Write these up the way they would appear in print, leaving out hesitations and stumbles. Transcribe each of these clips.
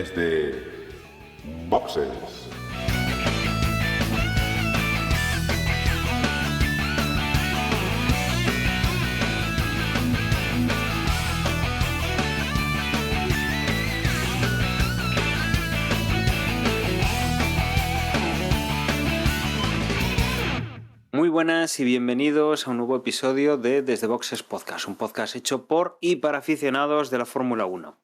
desde Boxes. Muy buenas y bienvenidos a un nuevo episodio de Desde Boxes Podcast, un podcast hecho por y para aficionados de la Fórmula 1.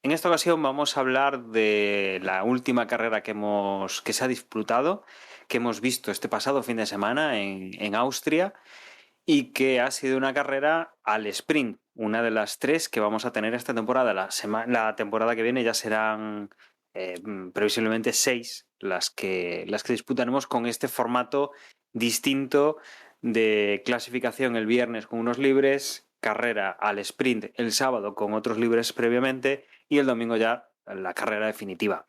En esta ocasión vamos a hablar de la última carrera que se ha disputado, que hemos visto este pasado fin de semana en Austria, y que ha sido una carrera al sprint, una de las 3 que vamos a tener esta temporada. La temporada que viene ya serán previsiblemente 6 las que disputaremos con este formato distinto de clasificación el viernes con unos libres, carrera al sprint el sábado con otros libres previamente y el domingo ya la carrera definitiva.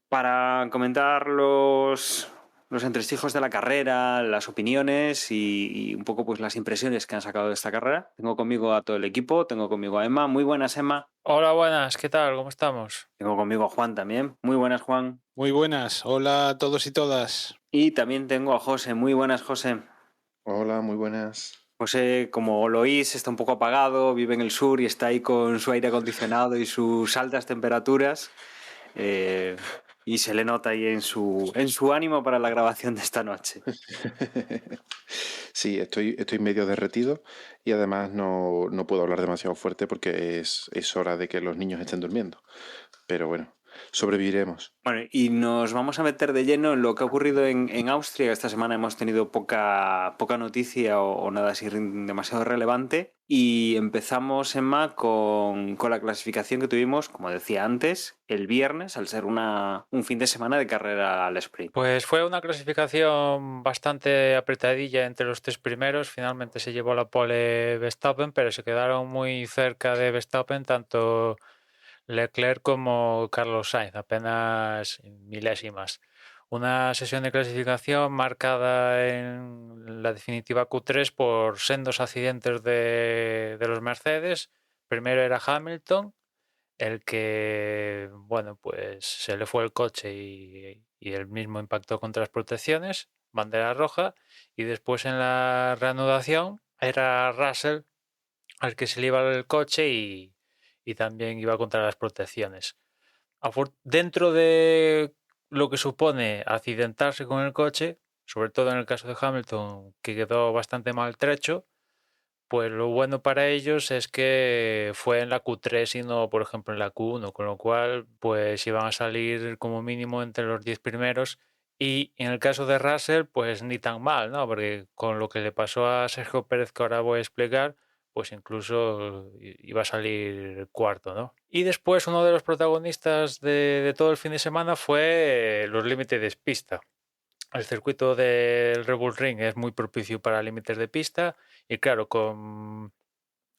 Para comentar los entresijos de la carrera, las opiniones y un poco pues las impresiones que han sacado de esta carrera, tengo conmigo a todo el equipo, tengo conmigo a Emma. Muy buenas, Emma. Hola, buenas, ¿qué tal? ¿Cómo estamos? Tengo conmigo a Juan también. Muy buenas, Juan. Muy buenas, hola a todos y todas. Y también tengo a José. Muy buenas, José. Hola, muy buenas. José, como lo oís, está un poco apagado, vive en el sur y está ahí con su aire acondicionado y sus altas temperaturas. Y se le nota ahí en su ánimo para la grabación de esta noche. Sí, estoy medio derretido y además no puedo hablar demasiado fuerte porque es hora de que los niños estén durmiendo. Pero bueno, sobreviviremos. Bueno, y nos vamos a meter de lleno en lo que ha ocurrido en Austria. Esta semana hemos tenido poca noticia o nada así demasiado relevante. Y empezamos, Emma, con la clasificación que tuvimos, como decía antes, el viernes, al ser un fin de semana de carrera al sprint. Pues fue una clasificación bastante apretadilla entre los 3 primeros. Finalmente se llevó la pole Verstappen, pero se quedaron muy cerca de Verstappen tanto Leclerc como Carlos Sainz, apenas milésimas. Una sesión de clasificación marcada en la definitiva Q3 por sendos accidentes de los Mercedes. Primero era Hamilton, el que, bueno, pues se le fue el coche y él mismo impactó contra las protecciones, bandera roja, y después en la reanudación era Russell al que se le iba el coche y también iba contra las protecciones. Dentro de lo que supone accidentarse con el coche, sobre todo en el caso de Hamilton, que quedó bastante maltrecho, pues lo bueno para ellos es que fue en la Q3 y no, por ejemplo, en la Q1, con lo cual pues iban a salir como mínimo entre los 10 primeros. Y en el caso de Russell, pues ni tan mal, ¿no? Porque con lo que le pasó a Sergio Pérez, que ahora voy a explicar, pues incluso iba a salir cuarto, ¿no? Y después uno de los protagonistas de todo el fin de semana fue los límites de pista. El circuito del Red Bull Ring es muy propicio para límites de pista y claro, con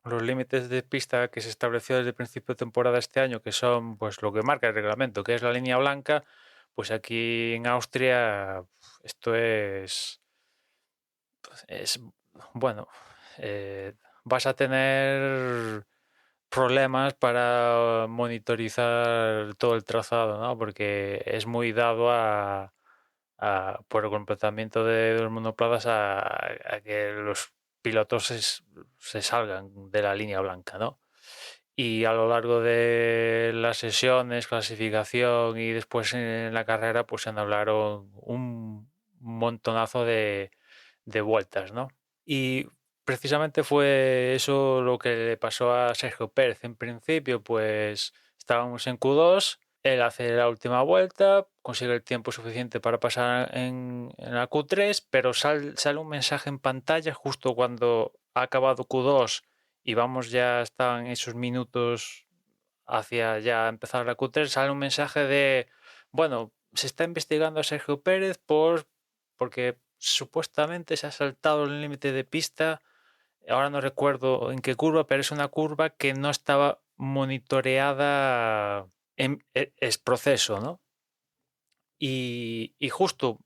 los límites de pista que se estableció desde el principio de temporada este año, que son pues lo que marca el reglamento, que es la línea blanca, pues aquí en Austria esto es bueno, vas a tener problemas para monitorizar todo el trazado, ¿no? Porque es muy dado por el comportamiento de los monoplazas a que los pilotos se salgan de la línea blanca, ¿no? Y a lo largo de las sesiones, clasificación y después en la carrera, pues se hablaron un montonazo de vueltas, ¿no? Y precisamente fue eso lo que le pasó a Sergio Pérez. En principio, pues estábamos en Q2, él hace la última vuelta, consigue el tiempo suficiente para pasar en la Q3, pero sale un mensaje en pantalla justo cuando ha acabado Q2 y estaban esos minutos hacia ya empezar la Q3, sale un mensaje de, bueno, se está investigando a Sergio Pérez porque supuestamente se ha saltado el límite de pista. Ahora no recuerdo en qué curva, pero es una curva que no estaba monitoreada es proceso, ¿no? Y justo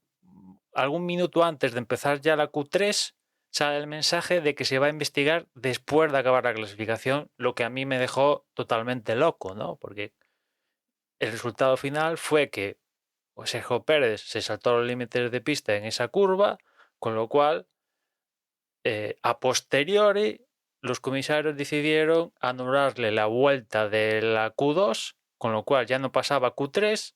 algún minuto antes de empezar ya la Q3 sale el mensaje de que se va a investigar después de acabar la clasificación, lo que a mí me dejó totalmente loco, ¿no? Porque el resultado final fue que Sergio Pérez se saltó los límites de pista en esa curva, con lo cual, a posteriori, los comisarios decidieron anularle la vuelta de la Q2, con lo cual ya no pasaba Q3,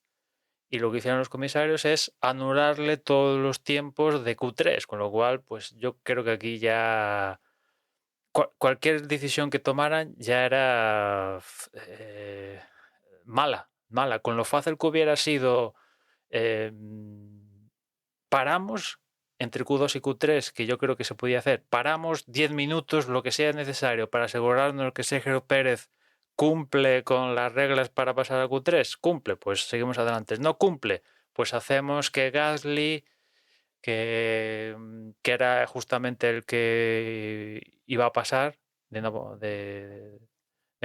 y lo que hicieron los comisarios es anularle todos los tiempos de Q3, con lo cual, pues yo creo que aquí ya cualquier decisión que tomaran ya era mala, con lo fácil que hubiera sido paramos entre Q2 y Q3, que yo creo que se podía hacer, paramos 10 minutos, lo que sea necesario para asegurarnos que Sergio Pérez cumple con las reglas para pasar a Q3, cumple, pues seguimos adelante, no cumple, pues hacemos que Gasly, que era justamente el que iba a pasar de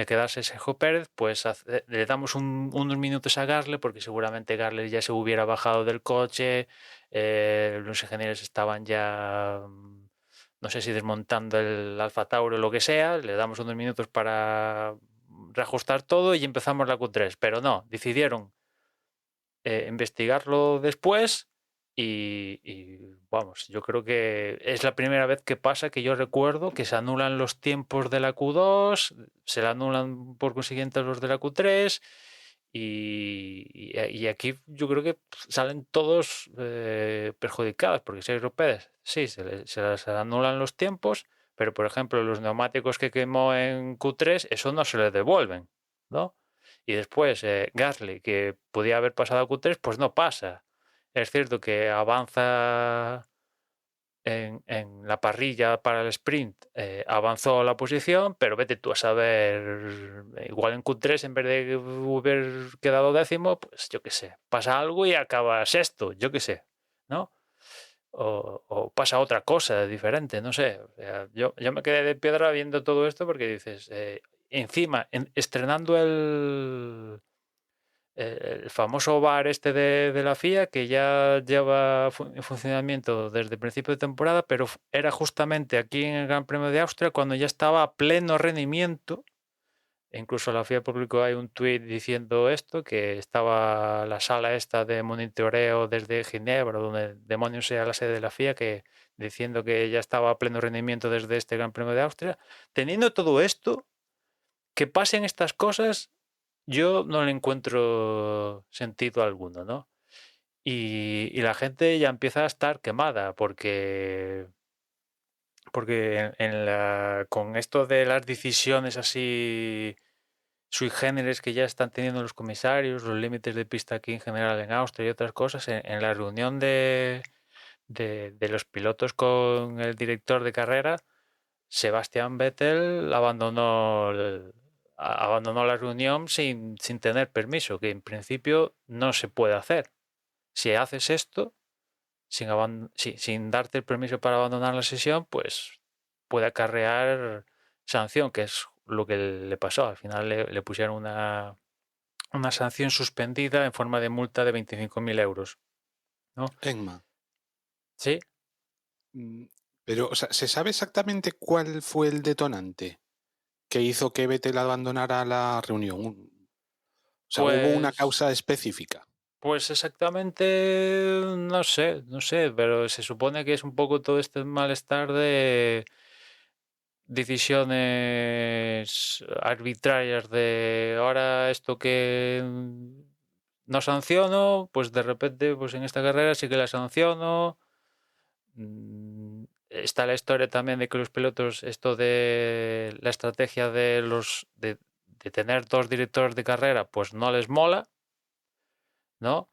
quedarse Sergio Pérez, pues le damos unos minutos a Gasly, porque seguramente Gasly ya se hubiera bajado del coche, los ingenieros estaban ya, no sé si desmontando el Alfa Tauri o lo que sea, le damos unos minutos para reajustar todo y empezamos la Q3, pero no, decidieron investigarlo después y vamos, yo creo que es la primera vez que pasa, que yo recuerdo, que se anulan los tiempos de la Q2, se le anulan por consiguiente los de la Q3 y aquí yo creo que salen todos perjudicados, porque Sergio Pérez sí, se les anulan los tiempos, pero por ejemplo los neumáticos que quemó en Q3, eso no se le devuelven, ¿no? Y después Gasly, que podía haber pasado a Q3, pues no pasa. Es cierto que avanza en la parrilla para el sprint, avanzó la posición, pero vete tú a saber, igual en Q3 en vez de haber quedado décimo, pues yo qué sé, pasa algo y acaba sexto, yo qué sé, ¿no? O pasa otra cosa diferente, no sé. O sea, yo me quedé de piedra viendo todo esto porque dices, encima, estrenando el famoso VAR este de la FIA, que ya lleva en funcionamiento desde el principio de temporada, pero era justamente aquí en el Gran Premio de Austria cuando ya estaba a pleno rendimiento. E incluso la FIA publicó ahí un tuit diciendo esto, que estaba la sala esta de monitoreo desde Ginebra, donde demonios sea la sede de la FIA, que diciendo que ya estaba a pleno rendimiento desde este Gran Premio de Austria. Teniendo todo esto, que pasen estas cosas, yo no le encuentro sentido alguno, ¿no? Y la gente ya empieza a estar quemada porque con esto de las decisiones así sui generis que ya están teniendo los comisarios, los límites de pista aquí en general en Austria y otras cosas, en la reunión de los pilotos con el director de carrera, Sebastián Vettel abandonó la reunión sin tener permiso, que en principio no se puede hacer. Si haces esto sin darte el permiso para abandonar la sesión, pues puede acarrear sanción, que es lo que le pasó. Al final le pusieron una sanción suspendida en forma de multa de 25.000 euros, ¿no? Enma. Sí. Pero, o sea, ¿se sabe exactamente cuál fue el detonante que hizo que Vettel abandonara la reunión? O sea, ¿hubo una causa específica? Pues exactamente, no sé, pero se supone que es un poco todo este malestar de decisiones arbitrarias de ahora esto que no sanciono, pues de repente pues en esta carrera sí que la sanciono. Está la historia también de que los pilotos, esto de la estrategia de tener dos directores de carrera, pues no les mola, ¿no?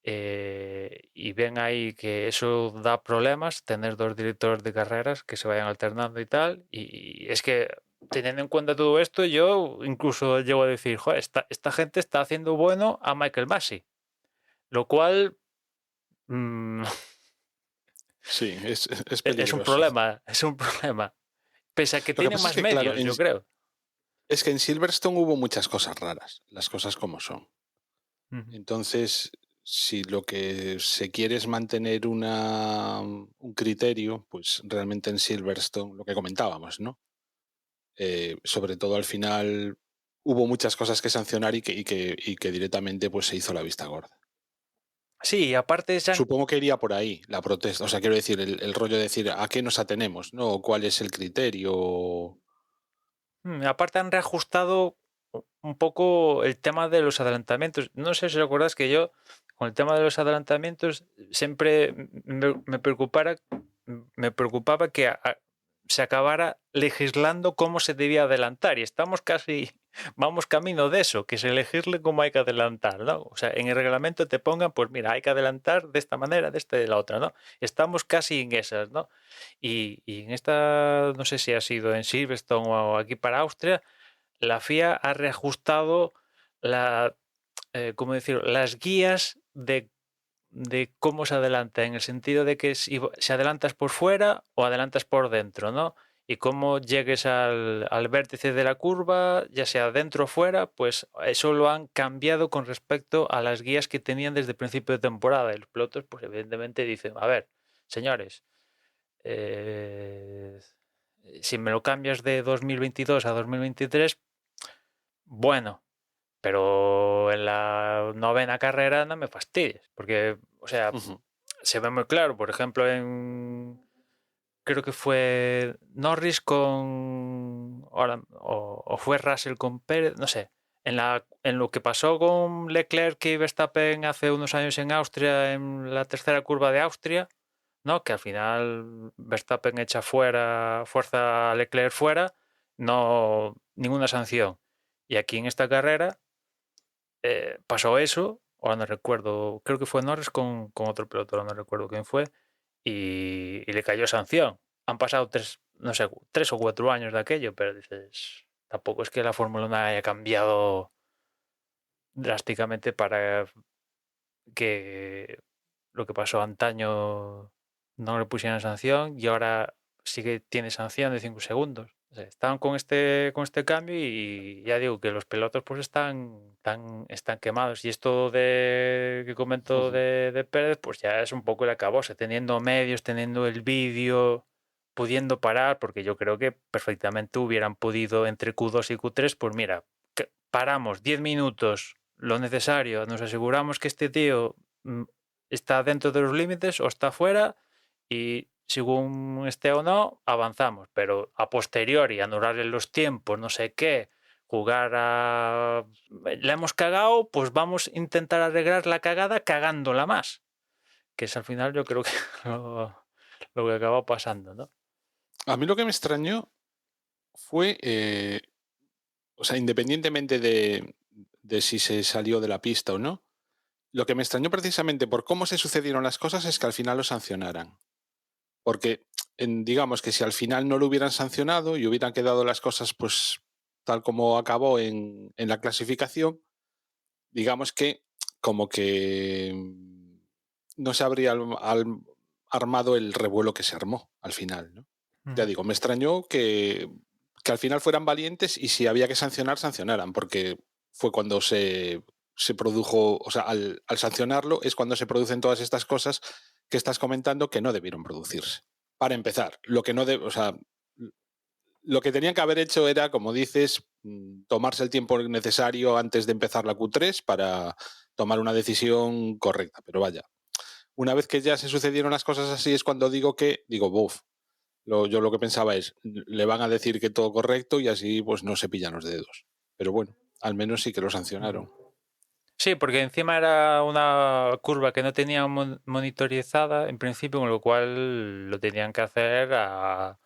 Y ven ahí que eso da problemas, tener dos directores de carreras que se vayan alternando y tal. Y es que, teniendo en cuenta todo esto, yo incluso llego a decir, joder, esta gente está haciendo bueno a Michael Masi. Lo cual sí, es peligroso. Es un problema. Pese a que tiene más medios, claro, yo creo. Es que en Silverstone hubo muchas cosas raras, las cosas como son. Entonces, si lo que se quiere es mantener un criterio, pues realmente en Silverstone, lo que comentábamos, ¿no? Sobre todo al final, hubo muchas cosas que sancionar y que directamente pues se hizo la vista gorda. Sí, y aparte Supongo que iría por ahí la protesta. O sea, quiero decir, el rollo de decir a qué nos atenemos, ¿no? O cuál es el criterio. aparte han reajustado un poco el tema de los adelantamientos. No sé si recuerdas que yo, con el tema de los adelantamientos, siempre me preocupaba que se acabara legislando cómo se debía adelantar. Y estamos vamos camino de eso, que se legisle cómo hay que adelantar, ¿no? O sea, en el reglamento te pongan, pues mira, hay que adelantar de esta manera, de esta y de la otra, ¿no? Estamos casi en esas, ¿no? Y en esta, no sé si ha sido en Silverstone o aquí para Austria, la FIA ha reajustado ¿cómo decirlo? Las guías de cómo se adelanta, en el sentido de que si adelantas por fuera o adelantas por dentro, ¿no? Y cómo llegues al vértice de la curva, ya sea dentro o fuera, pues eso lo han cambiado con respecto a las guías que tenían desde el principio de temporada. Y los pilotos, pues evidentemente dicen, a ver, señores, eh, si me lo cambias de 2022 a 2023, bueno, pero en la 9ª carrera no me fastidies, porque, o sea, se ve muy claro, por ejemplo, creo que fue Norris o fue Russell con Pérez, no sé, en lo que pasó con Leclerc y Verstappen hace unos años en Austria, en la tercera curva de Austria, ¿no? Que al final Verstappen echa fuerza a Leclerc fuera, no ninguna sanción. Y aquí en esta carrera pasó eso, ahora no recuerdo, creo que fue Norris con otro piloto, ahora no recuerdo quién fue, y le cayó sanción. Han pasado no sé, 3 o 4 años de aquello, pero dices, tampoco es que la Fórmula 1 haya cambiado drásticamente para que lo que pasó antaño no le pusieran sanción y ahora sí que tiene sanción de 5 segundos. O sea, estaban con este cambio y ya digo que los pilotos pues están quemados. Y esto que comento de Pérez, pues ya es un poco el acabose, teniendo medios, teniendo el vídeo, pudiendo parar, porque yo creo que perfectamente hubieran podido entre Q2 y Q3, pues mira, paramos 10 minutos, lo necesario, nos aseguramos que este tío está dentro de los límites o está fuera y según esté o no, avanzamos, pero a posteriori, anularle los tiempos, no sé qué, la hemos cagado, pues vamos a intentar arreglar la cagada cagándola más, que es al final yo creo que lo que acaba pasando, ¿no? A mí lo que me extrañó fue, o sea, independientemente de si se salió de la pista o no, lo que me extrañó precisamente por cómo se sucedieron las cosas es que al final lo sancionaran. Porque digamos que si al final no lo hubieran sancionado y hubieran quedado las cosas pues tal como acabó en la clasificación, digamos que como que no se habría armado el revuelo que se armó al final, ¿no? Ya digo, me extrañó que al final fueran valientes y si había que sancionar, sancionaran, porque fue cuando se produjo, o sea, al sancionarlo es cuando se producen todas estas cosas que estás comentando que no debieron producirse. Para empezar, lo que tenían que haber hecho era, como dices, tomarse el tiempo necesario antes de empezar la Q3 para tomar una decisión correcta. Pero vaya, una vez que ya se sucedieron las cosas así es cuando digo, buf, yo lo que pensaba es, le van a decir que todo correcto y así pues no se pillan los dedos. Pero bueno, al menos sí que lo sancionaron. Sí, porque encima era una curva que no tenía monitorizada en principio, con lo cual lo tenían que hacer a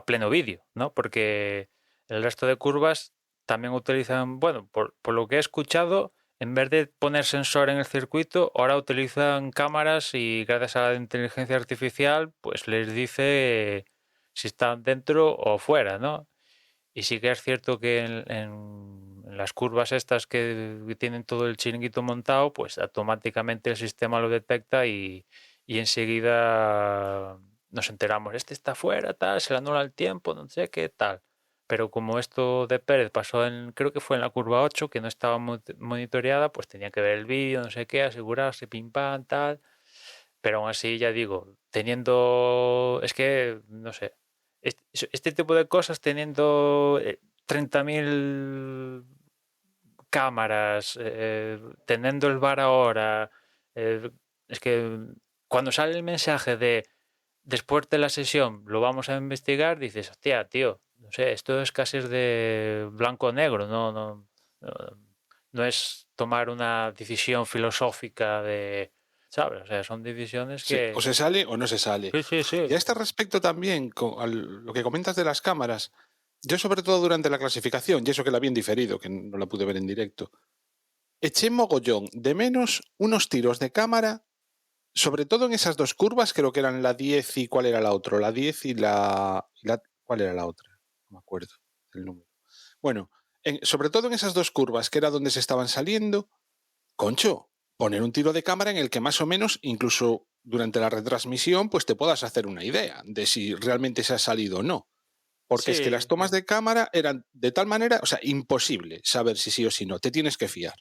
pleno vídeo, ¿no? Porque el resto de curvas también utilizan, bueno, por lo que he escuchado, en vez de poner sensor en el circuito, ahora utilizan cámaras y gracias a la inteligencia artificial, pues les dice si están dentro o fuera, ¿no? Y sí que es cierto que en las curvas estas que tienen todo el chiringuito montado, pues automáticamente el sistema lo detecta y enseguida nos enteramos, este está fuera, tal, se le anula el tiempo, no sé qué, tal. Pero como esto de Pérez pasó creo que fue en la curva 8, que no estaba monitoreada, pues tenía que ver el vídeo, no sé qué, asegurarse, pim pam, tal. Pero aún así, ya digo, es que, no sé, este tipo de cosas teniendo 30.000 cámaras, teniendo el VAR ahora, es que cuando sale el mensaje de después de la sesión lo vamos a investigar, dices, hostia, tío, no sé, esto es casi de blanco o negro, no es tomar una decisión filosófica de, ¿sabes? O sea, son decisiones Sí, que... o se sale o no se sale. Sí. Y a este respecto también, lo que comentas de las cámaras, yo sobre todo durante la clasificación, y eso que la vi en diferido, que no la pude ver en directo, eché mogollón de menos unos tiros de cámara, sobre todo en esas dos curvas, creo que eran la 10 y ¿cuál era la otra? La 10 y ¿cuál era la otra? No me acuerdo el número. Bueno, sobre todo en esas dos curvas, que era donde se estaban saliendo, concho, poner un tiro de cámara en el que más o menos, incluso durante la retransmisión, pues te puedas hacer una idea de si realmente se ha salido o no. Porque es que las Sí, tomas de cámara eran de tal manera, o sea, imposible saber si sí o si no. Te tienes que fiar.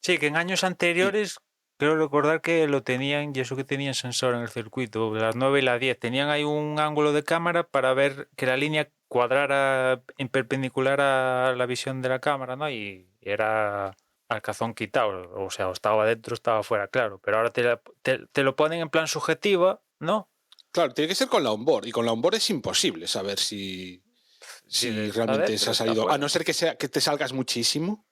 sí, que en años Y anteriores creo recordar que lo tenían, y eso que tenían sensor en el circuito, las 9 y la 10, tenían ahí un ángulo de cámara para ver que la línea cuadrara en perpendicular a la visión de la cámara, ¿no? Y era al cazón quitado, o sea, o estaba dentro o estaba fuera, claro, pero ahora te lo ponen en plan subjetiva, ¿no? claro, tiene que ser con la onboard. Y con la onboard es imposible saber si Dices, está realmente se dentro, ha está salido. A fuera. no ser que te salgas muchísimo.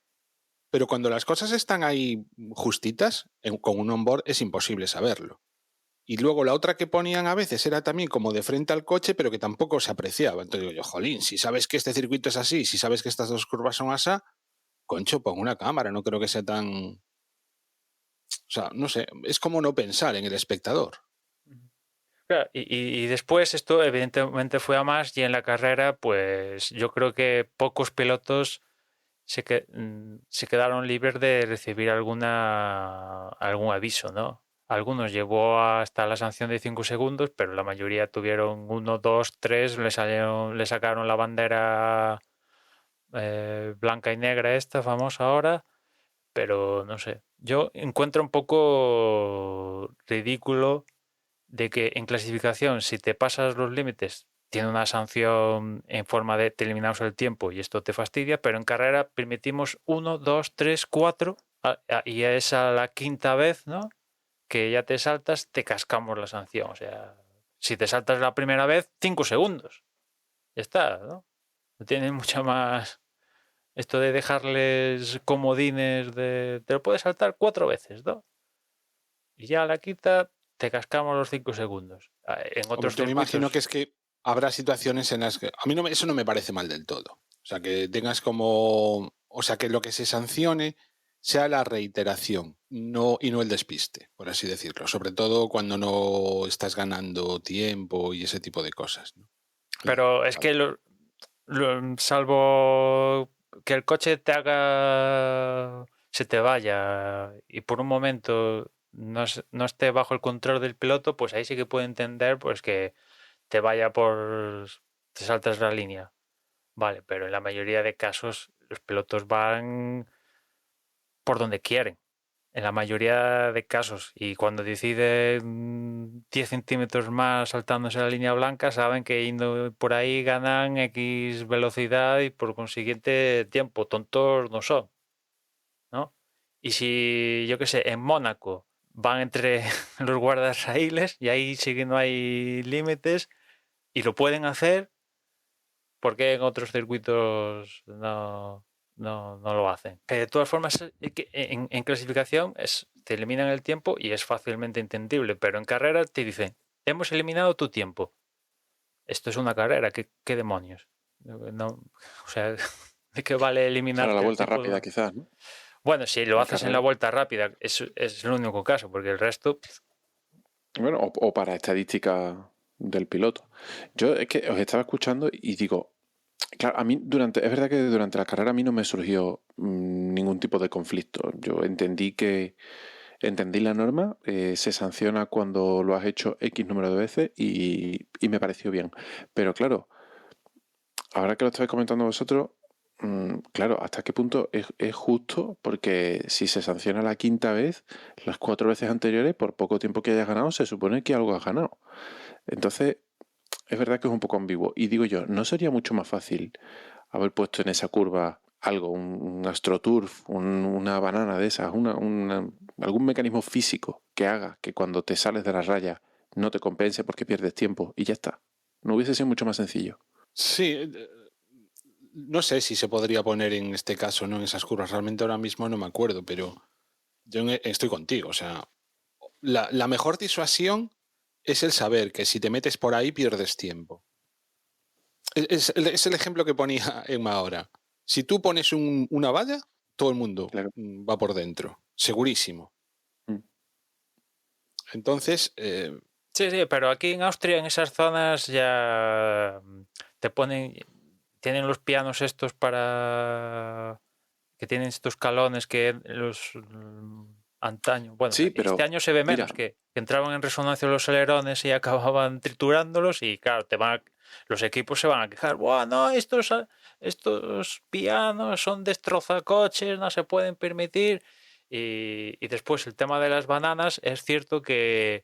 Pero cuando las cosas están ahí justitas, con un onboard es imposible saberlo. Y luego la otra que ponían a veces era también como de frente al coche, pero que tampoco se apreciaba. Entonces digo yo, jolín, si sabes que este circuito es así, si sabes que estas dos curvas son así, concho, pon una cámara, no creo que sea tan... O sea, no sé, es como no pensar en el espectador. Claro, y después esto evidentemente fue a más y en la carrera pues yo creo que pocos pilotos se quedaron libres de recibir algún aviso, ¿no? Algunos llevó hasta la sanción de 5 segundos, pero la mayoría tuvieron 1, 2, 3, le sacaron la bandera blanca y negra esta famosa ahora, pero no sé. Yo encuentro un poco ridículo de que en clasificación, si te pasas los límites, tiene una sanción en forma de te eliminamos el tiempo y esto te fastidia, pero en carrera permitimos 1, 2, 3, 4 y es a la quinta vez, ¿no? Que ya te saltas, te cascamos la sanción. O sea, si te saltas la primera vez, 5 segundos. Ya está, ¿no? No tiene mucha más... Esto de dejarles comodines de... Te lo puedes saltar 4 veces, ¿no? Y ya a la quinta te cascamos los 5 segundos. En Hombre, otros yo me imagino que circuitos... es que habrá situaciones en las que... A mí eso no me parece mal del todo. O sea, que tengas como... O sea, que lo que se sancione sea la reiteración y no el despiste, por así decirlo. Sobre todo cuando no estás ganando tiempo y ese tipo de cosas, ¿no? Claro, Pero es vale. que salvo que el coche se te vaya y por un momento no esté bajo el control del piloto, pues ahí sí que puedo entender pues que te vaya te saltas la línea. Vale, pero en la mayoría de casos los pilotos van por donde quieren. En la mayoría de casos. Y cuando deciden 10 centímetros más saltándose la línea blanca, saben que yendo por ahí ganan X velocidad y por consiguiente tiempo. Tontos no son, ¿no? Y si, yo qué sé, en Mónaco van entre los guardas raíles y ahí sí que no hay límites y lo pueden hacer, ¿por qué en otros circuitos no lo hacen? De todas formas, en clasificación te eliminan el tiempo y es fácilmente entendible, pero en carrera te dicen, hemos eliminado tu tiempo. Esto es una carrera, ¿qué demonios? No, o sea, ¿de qué vale Para la eliminarte el vuelta tiempo? rápida, quizás, ¿no? Bueno, si lo En haces en la carrera. vuelta rápida, es el único caso, porque el resto... Bueno, o para estadística del piloto. Yo es que os estaba escuchando y digo, claro, es verdad que durante la carrera a mí no me surgió ningún tipo de conflicto. Yo entendí la norma, se sanciona cuando lo has hecho X número de veces y me pareció bien. Pero claro, ahora que lo estáis comentando vosotros, claro, ¿hasta qué punto es justo? Porque si se sanciona la quinta vez, las 4 veces anteriores, por poco tiempo que hayas ganado, se supone que algo has ganado. Entonces, es verdad que es un poco ambiguo. Y digo yo, ¿no sería mucho más fácil haber puesto en esa curva algo, un AstroTurf, una banana de esas, algún mecanismo físico que haga que cuando te sales de la raya no te compense porque pierdes tiempo y ya está. ¿No hubiese sido mucho más sencillo? Sí, no sé si se podría poner en este caso, ¿no? En esas curvas. Realmente ahora mismo no me acuerdo, pero yo estoy contigo. O sea, la mejor disuasión es el saber que si te metes por ahí pierdes tiempo. Es el ejemplo que ponía Emma ahora. Si tú pones una valla, todo el mundo Claro. va por dentro, segurísimo. Mm. Entonces, Sí, sí, pero aquí en Austria, en esas zonas, ya te tienen los pianos estos para que tienen estos calones que los antaño, bueno, Sí, este pero año se ve mira, menos, que entraban en resonancia los alerones y acababan triturándolos y claro, los equipos se van a quejar, ¡buah, no, estos pianos son destrozacoches, no se pueden permitir! Y después el tema de las bananas, es cierto que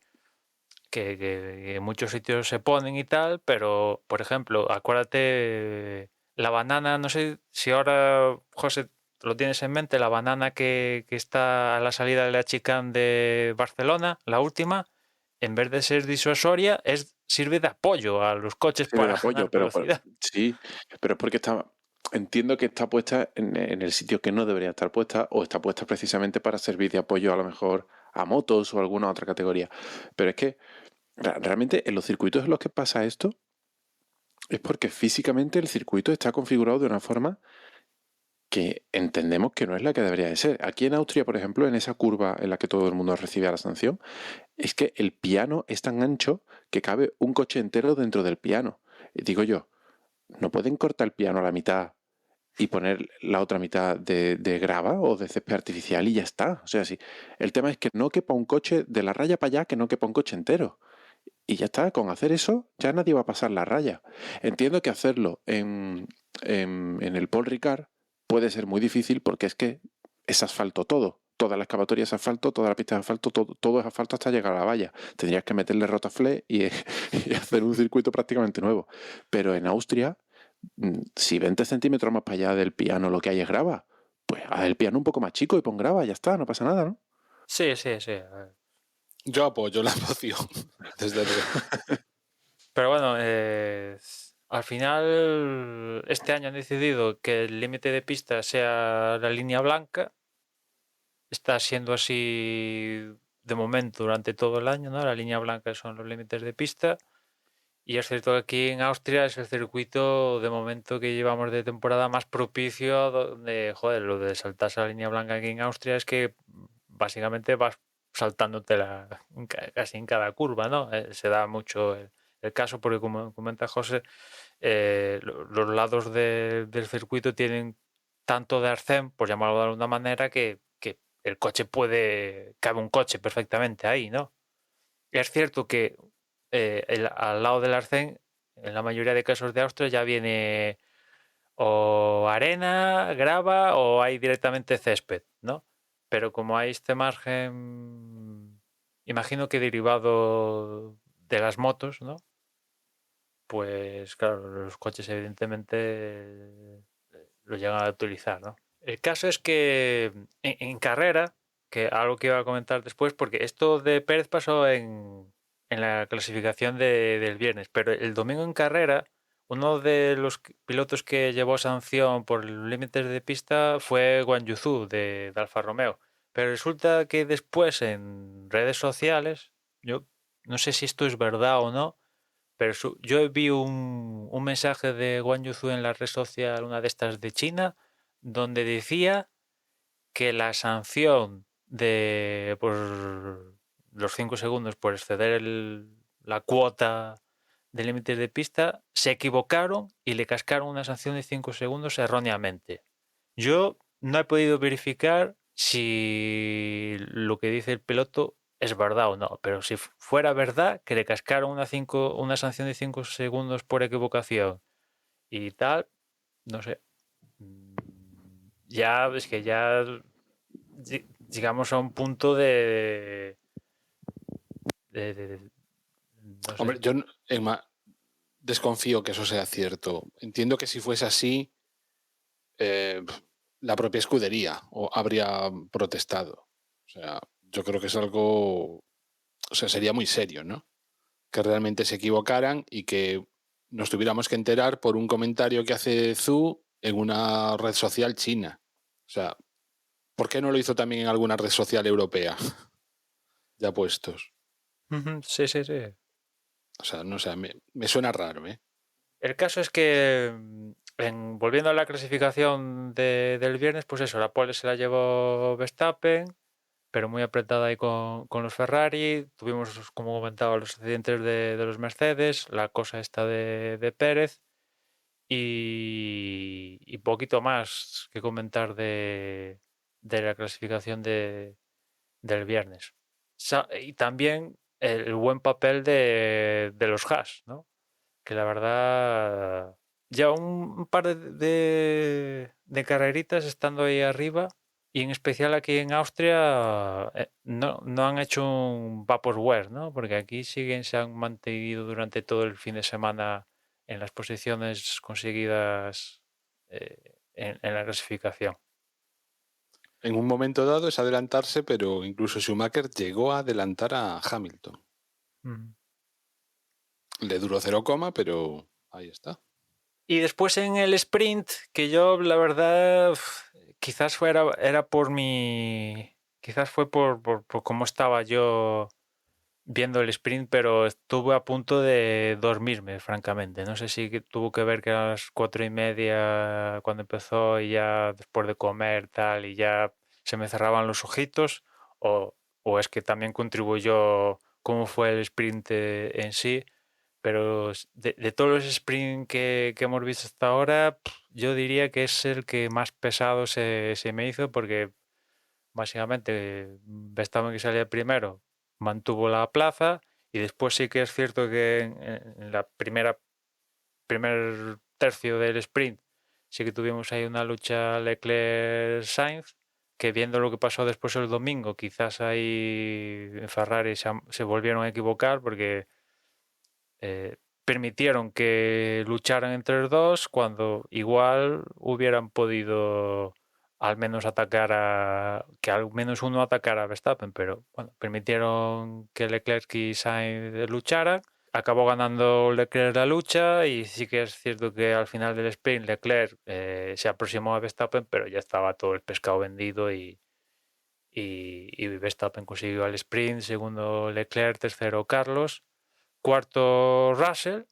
en muchos sitios se ponen y tal, pero por ejemplo, acuérdate, la banana, no sé si ahora, José, lo tienes en mente, la banana que está a la salida de la chicane de Barcelona, la última, en vez de ser disuasoria, sirve de apoyo a los coches sirve de para apoyo, ganar pero velocidad. sí, pero es porque entiendo que está puesta en el sitio que no debería estar puesta o está puesta precisamente para servir de apoyo a lo mejor a motos o alguna otra categoría. Pero es que realmente en los circuitos en los que pasa esto es porque físicamente el circuito está configurado de una forma que entendemos que no es la que debería de ser. Aquí en Austria, por ejemplo, en esa curva en la que todo el mundo recibe la sanción, es que el piano es tan ancho que cabe un coche entero dentro del piano. Y digo yo, ¿no pueden cortar el piano a la mitad y poner la otra mitad de grava o de césped artificial y ya está? O sea, sí. El tema es que no quepa un coche de la raya para allá, que no quepa un coche entero. Y ya está, con hacer eso ya nadie va a pasar la raya. Entiendo que hacerlo en el Paul Ricard puede ser muy difícil porque es que es asfalto todo. Toda la excavatoria es asfalto, toda la pista es asfalto, todo es asfalto hasta llegar a la valla. Tendrías que meterle rotaflé y hacer un circuito prácticamente nuevo. Pero en Austria, si 20 centímetros más para allá del piano lo que hay es grava, pues haz el piano un poco más chico y pon grava, ya está, no pasa nada, ¿no? Sí, sí, sí. A ver. yo apoyo la moción, desde luego. Pero bueno, al final este año han decidido que el límite de pista sea la línea blanca. Está siendo así de momento durante todo el año, ¿no? La línea blanca son los límites de pista. Y es cierto que aquí en Austria es el circuito de momento que llevamos de temporada más propicio, donde, joder, lo de saltarse la línea blanca aquí en Austria es que básicamente vas saltándotela casi en cada curva, ¿no? Se da mucho el caso porque, como comenta José, los lados del circuito tienen tanto de arcén, por llamarlo de alguna manera, que el coche cabe un coche perfectamente ahí, ¿no? Es cierto que al lado del arcén, en la mayoría de casos de Austria, ya viene o arena, grava o hay directamente césped, ¿no? Pero como hay este margen, imagino que derivado de las motos, ¿no? Pues claro, los coches evidentemente lo llegan a utilizar, ¿no? El caso es que en carrera, que algo que iba a comentar después, porque esto de Pérez pasó en la clasificación del viernes, pero el domingo en carrera, uno de los pilotos que llevó sanción por límites de pista fue Guan Yu Zhou de Alfa Romeo. Pero resulta que después en redes sociales, yo no sé si esto es verdad o no, pero yo vi un mensaje de Guan Yu Zhou en la red social, una de estas de China, donde decía que la sanción de por los 5 segundos por exceder la cuota de límites de pista, se equivocaron y le cascaron una sanción de 5 segundos erróneamente. Yo no he podido verificar si lo que dice el piloto es verdad o no, pero si fuera verdad que le cascaron una sanción de 5 segundos por equivocación y tal, no sé. Ya es que ya llegamos a un punto no sé. Hombre, yo, Emma, desconfío que eso sea cierto. Entiendo que si fuese así, la propia escudería habría protestado. O sea, yo creo que es algo, o sea, sería muy serio, ¿no? Que realmente se equivocaran y que nos tuviéramos que enterar por un comentario que hace Zhu en una red social china. O sea, ¿por qué no lo hizo también en alguna red social europea? Ya puestos. Sí, sí, sí. O sea, no sé, me suena raro, ¿eh? El caso es que, volviendo a la clasificación del viernes, pues eso, la pole se la llevó Verstappen, pero muy apretada ahí con los Ferrari. Tuvimos, como comentaba, los accidentes de los Mercedes, la cosa esta de Pérez y poquito más que comentar de la clasificación del viernes. Y también el buen papel de los Haas, ¿no? Que la verdad, ya un par de carreritas estando ahí arriba, y en especial aquí en Austria, no han hecho un vaporware, ¿no? Porque aquí se han mantenido durante todo el fin de semana en las posiciones conseguidas en la clasificación. En un momento dado es adelantarse, pero incluso Schumacher llegó a adelantar a Hamilton. Le duró 0, pero ahí está. Y después en el sprint, que yo la verdad quizás era por quizás fue por cómo estaba yo viendo el sprint, pero estuve a punto de dormirme, francamente. No sé si tuvo que ver que a las 4:30 cuando empezó y ya después de comer tal y ya se me cerraban los ojitos, o es que también contribuyó cómo fue el sprint en sí. Pero de todos los sprints que hemos visto hasta ahora, yo diría que es el que más pesado se me hizo, porque básicamente Verstappen, que salía primero, mantuvo la plaza, y después sí que es cierto que en la primer tercio del sprint sí que tuvimos ahí una lucha Leclerc-Sainz, que viendo lo que pasó después el domingo, quizás ahí en Ferrari se volvieron a equivocar, porque permitieron que lucharan entre los dos cuando igual hubieran podido al menos que al menos uno atacara a Verstappen, pero bueno, permitieron que Leclerc y Sainz lucharan. Acabó ganando Leclerc la lucha, y sí que es cierto que al final del sprint Leclerc se aproximó a Verstappen, pero ya estaba todo el pescado vendido, y Verstappen consiguió el sprint, segundo Leclerc, tercero Carlos, cuarto Russell,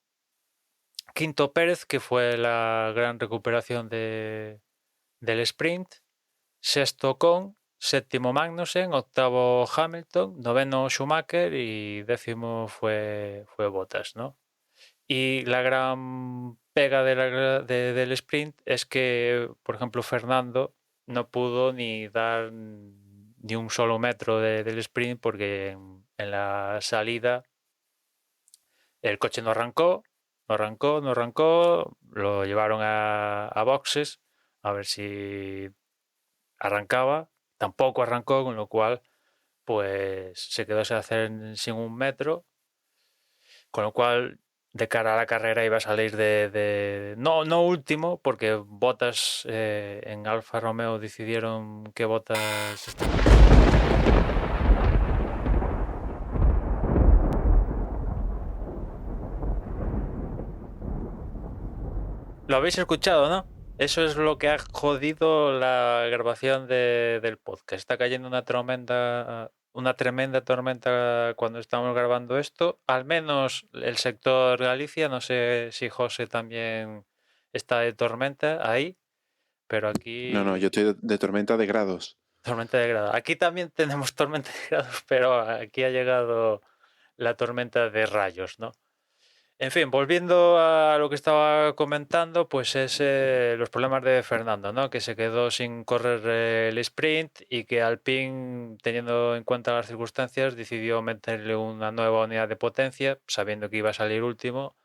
quinto Pérez, que fue la gran recuperación del sprint, sexto Ocon, séptimo Magnussen, octavo Hamilton, noveno Schumacher y décimo fue Bottas, ¿no? Y la gran pega del sprint es que, por ejemplo, Fernando no pudo ni dar ni un solo metro del sprint, porque en la salida el coche no arrancó, lo llevaron a boxes a ver si arrancaba, tampoco arrancó, con lo cual pues se quedó sin un metro, con lo cual de cara a la carrera iba a salir no último, porque Bottas en Alfa Romeo decidieron que Bottas Lo habéis escuchado, ¿no? Eso es lo que ha jodido la grabación del podcast. Está cayendo una tremenda tormenta cuando estamos grabando esto. Al menos el sector Galicia, no sé si José también está de tormenta ahí, pero No, yo aquí estoy de tormenta de grados. tormenta de grados. Aquí también tenemos tormenta de grados, pero aquí ha llegado la tormenta de rayos, ¿no? En fin, volviendo a lo que estaba comentando, pues es los problemas de Fernando, ¿no? Que se quedó sin correr el sprint, y que Alpine, teniendo en cuenta las circunstancias, decidió meterle una nueva unidad de potencia, sabiendo que iba a salir último,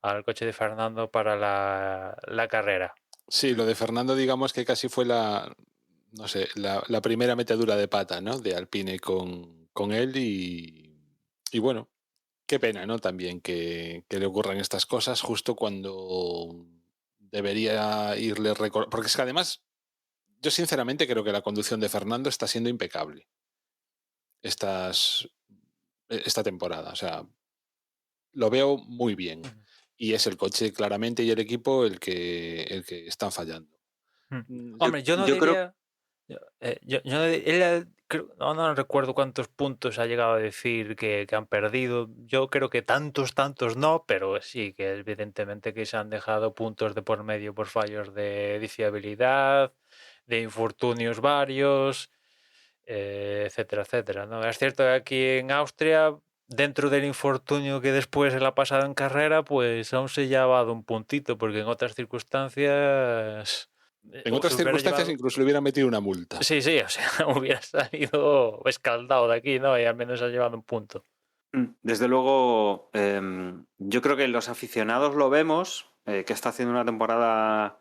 al coche de Fernando para la carrera. Sí, lo de Fernando, digamos que casi fue no sé, la primera metedura de pata, ¿no? De Alpine con él, y bueno, qué pena, ¿no? También que le ocurran estas cosas justo cuando debería irle porque es que además Yo sinceramente creo que la conducción de Fernando está siendo impecable esta temporada. O sea, lo veo muy bien. Y es el coche claramente y el equipo el que están fallando. Hombre, yo no yo creo diría. Yo no, no recuerdo cuántos puntos ha llegado a decir que han perdido. Yo creo que tantos no, pero sí que evidentemente que se han dejado puntos de por medio por fallos de fiabilidad, de infortunios varios, etcétera, etcétera, ¿no? Es cierto que aquí en Austria, dentro del infortunio que después él ha pasado en carrera, pues aún se ha llevado un puntito, porque en otras circunstancias En otras se hubiera circunstancias llevado. incluso le hubiera metido una multa. Sí, sí, o sea, hubiera salido escaldado de aquí, ¿no? Y al menos ha llevado un punto. Desde luego, yo creo que los aficionados lo vemos, que está haciendo una temporada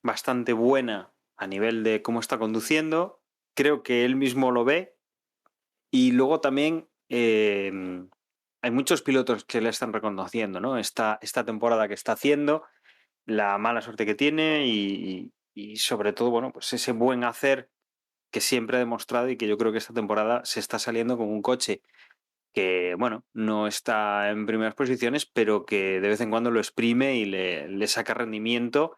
bastante buena a nivel de cómo está conduciendo. Creo que él mismo lo ve. Y luego también hay muchos pilotos que le están reconociendo, ¿no? Esta temporada que está haciendo, la mala suerte que tiene y sobre todo, bueno, pues ese buen hacer que siempre ha demostrado y que yo creo que esta temporada se está saliendo con un coche que, bueno, no está en primeras posiciones, pero que de vez en cuando lo exprime y le saca rendimiento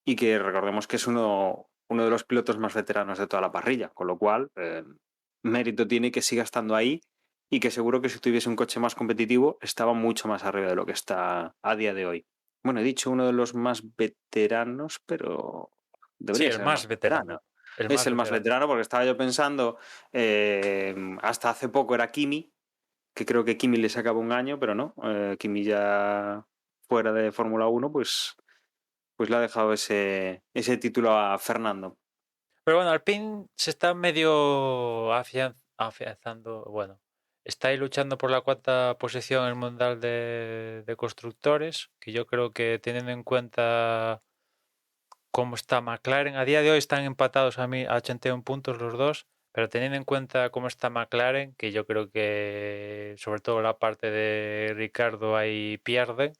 y que recordemos que es uno de los pilotos más veteranos de toda la parrilla, con lo cual mérito tiene que siga estando ahí y que seguro que si tuviese un coche más competitivo estaba mucho más arriba de lo que está a día de hoy. Bueno, he dicho uno de los más veteranos, pero Sí, debería el ser el más más veterano. veterano. El Es más el más veterano. veterano porque estaba yo pensando, hasta hace poco era Kimi, que creo que Kimi le sacaba un año, pero no, Kimi ya fuera de Fórmula 1, pues le ha dejado ese título a Fernando. Pero bueno, Alpine se está medio afianzando, bueno, está ahí luchando por la cuarta posición en el Mundial de Constructores, que yo creo que teniendo en cuenta cómo está McLaren, a día de hoy están empatados a 81 puntos los dos, pero teniendo en cuenta cómo está McLaren, que yo creo que sobre todo la parte de Ricardo ahí pierde,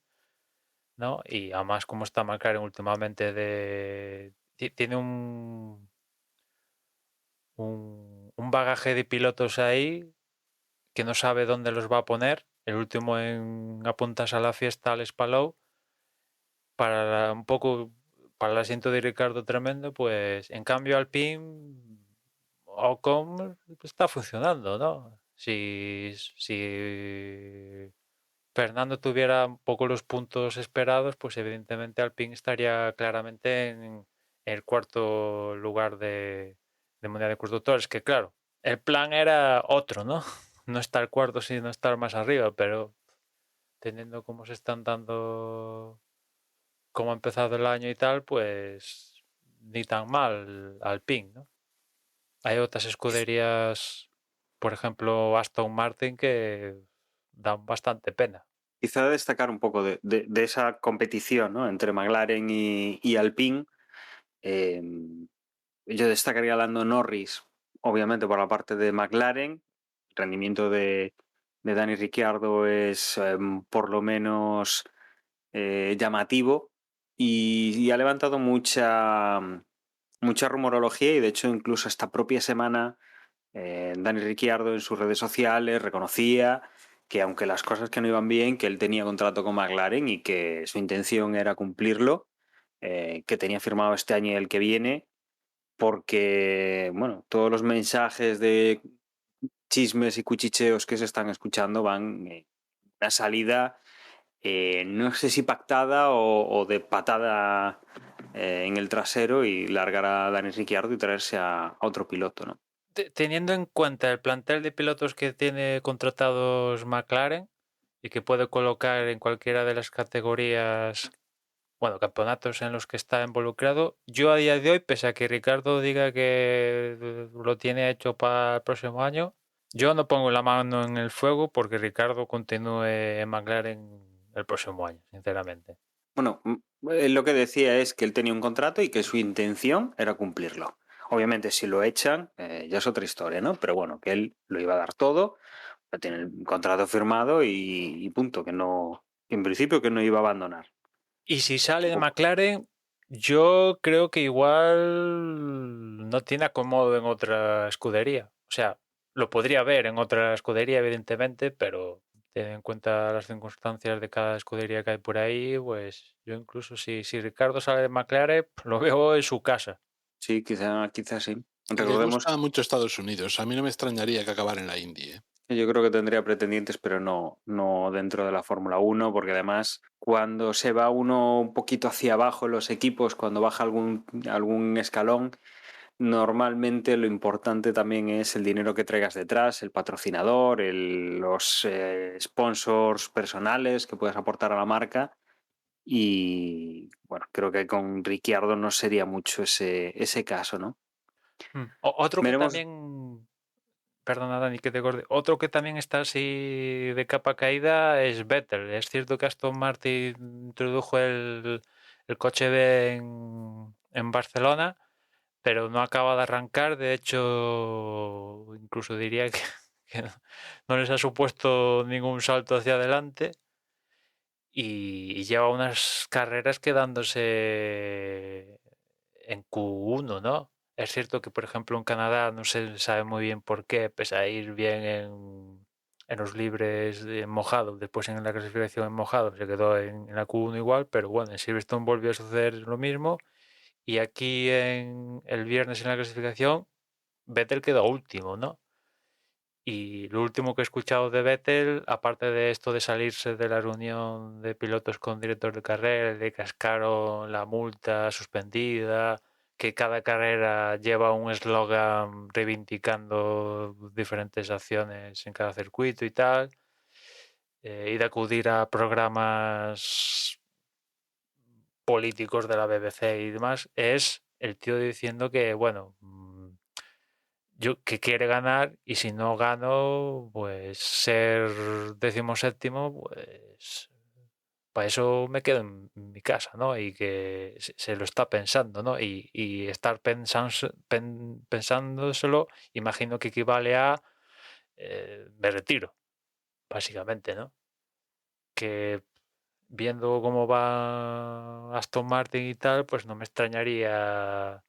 ¿no? Y además cómo está McLaren últimamente tiene un bagaje de pilotos ahí que no sabe dónde los va a poner. El último en apuntarse a la fiesta, Alex Palou, para un poco para el asiento de Ricardo tremendo, pues en cambio Alpine Ocon está funcionando, ¿no? Si Fernando tuviera un poco los puntos esperados, pues evidentemente Alpine estaría claramente en el cuarto lugar de Mundial de Constructores, que claro, el plan era otro, ¿no? No estar cuarto, sino estar más arriba, pero teniendo cómo se están dando, cómo ha empezado el año y tal, pues ni tan mal Alpine, ¿no? Hay otras escuderías, por ejemplo Aston Martin, que dan bastante pena. Quizá destacar un poco de esa competición, ¿no?, entre McLaren y Alpine. Yo destacaría a Lando Norris, obviamente por la parte de McLaren. El rendimiento de Dani Ricciardo es por lo menos llamativo y ha levantado mucha rumorología y de hecho incluso esta propia semana Dani Ricciardo en sus redes sociales reconocía que aunque las cosas que no iban bien, que él tenía contrato con McLaren y que su intención era cumplirlo, que tenía firmado este año y el que viene, porque bueno, todos los mensajes de chismes y cuchicheos que se están escuchando van a salida, no sé si pactada o de patada en el trasero y largar a Dani Ricciardo y traerse a otro piloto, ¿no? Teniendo en cuenta el plantel de pilotos que tiene contratados McLaren y que puede colocar en cualquiera de las categorías, bueno, campeonatos en los que está involucrado, yo a día de hoy, pese a que Ricardo diga que lo tiene hecho para el próximo año, yo no pongo la mano en el fuego porque Ricardo continúe en McLaren el próximo año, sinceramente. Bueno, lo que decía es que él tenía un contrato y que su intención era cumplirlo. Obviamente, si lo echan, ya es otra historia, ¿no? Pero bueno, que él lo iba a dar todo, tiene el contrato firmado y punto, que no, en principio que no iba a abandonar. Y si sale de McLaren, Yo creo que igual no tiene acomodo en otra escudería. O sea, lo podría ver en otra escudería, evidentemente, pero teniendo en cuenta las circunstancias de cada escudería que hay por ahí, pues yo incluso si Ricardo sale de McLaren, lo veo en su casa. Sí, quizá sí. Le Recordemos gusta mucho Estados Unidos. A mí no me extrañaría que acabara en la Indy, ¿eh? que yo creo que tendría pretendientes, pero no dentro de la Fórmula 1, porque además cuando se va uno un poquito hacia abajo en los equipos, cuando baja algún escalón, normalmente lo importante también es el dinero que traigas detrás, el patrocinador, los sponsors personales que puedas aportar a la marca. Y bueno, creo que con Ricciardo no sería mucho ese caso, ¿no? Otro que Veremos. también, perdona Dani que te corte, otro que también está así de capa caída es Vettel. Es cierto que Aston Martin introdujo el coche B en Barcelona, pero no acaba de arrancar. De hecho, incluso diría que, que no les ha supuesto ningún salto hacia adelante y lleva unas carreras quedándose en Q1, ¿no? Es cierto que, por ejemplo, en Canadá no se sabe muy bien por qué, pese a ir bien en los libres en mojado, después en la clasificación en mojado se quedó en la Q1 igual, pero bueno, en Silverstone volvió a suceder lo mismo y aquí en el viernes en la clasificación Vettel quedó último, ¿no? Y lo último que he escuchado de Vettel, aparte de esto de salirse de la reunión de pilotos con director de carrera, de cascaron la multa suspendida, que cada carrera lleva un eslogan reivindicando diferentes acciones en cada circuito y tal, y de acudir a programas políticos de la BBC y demás, es el tío diciendo que, bueno, yo que quiere ganar y si no gano, pues ser 17º, pues para eso me quedo en mi casa, ¿no? Y que se lo está pensando, ¿no? Y estar pensándoselo, imagino que equivale a me retiro, básicamente, ¿no? Que viendo cómo va Aston Martin y tal, pues no me extrañaría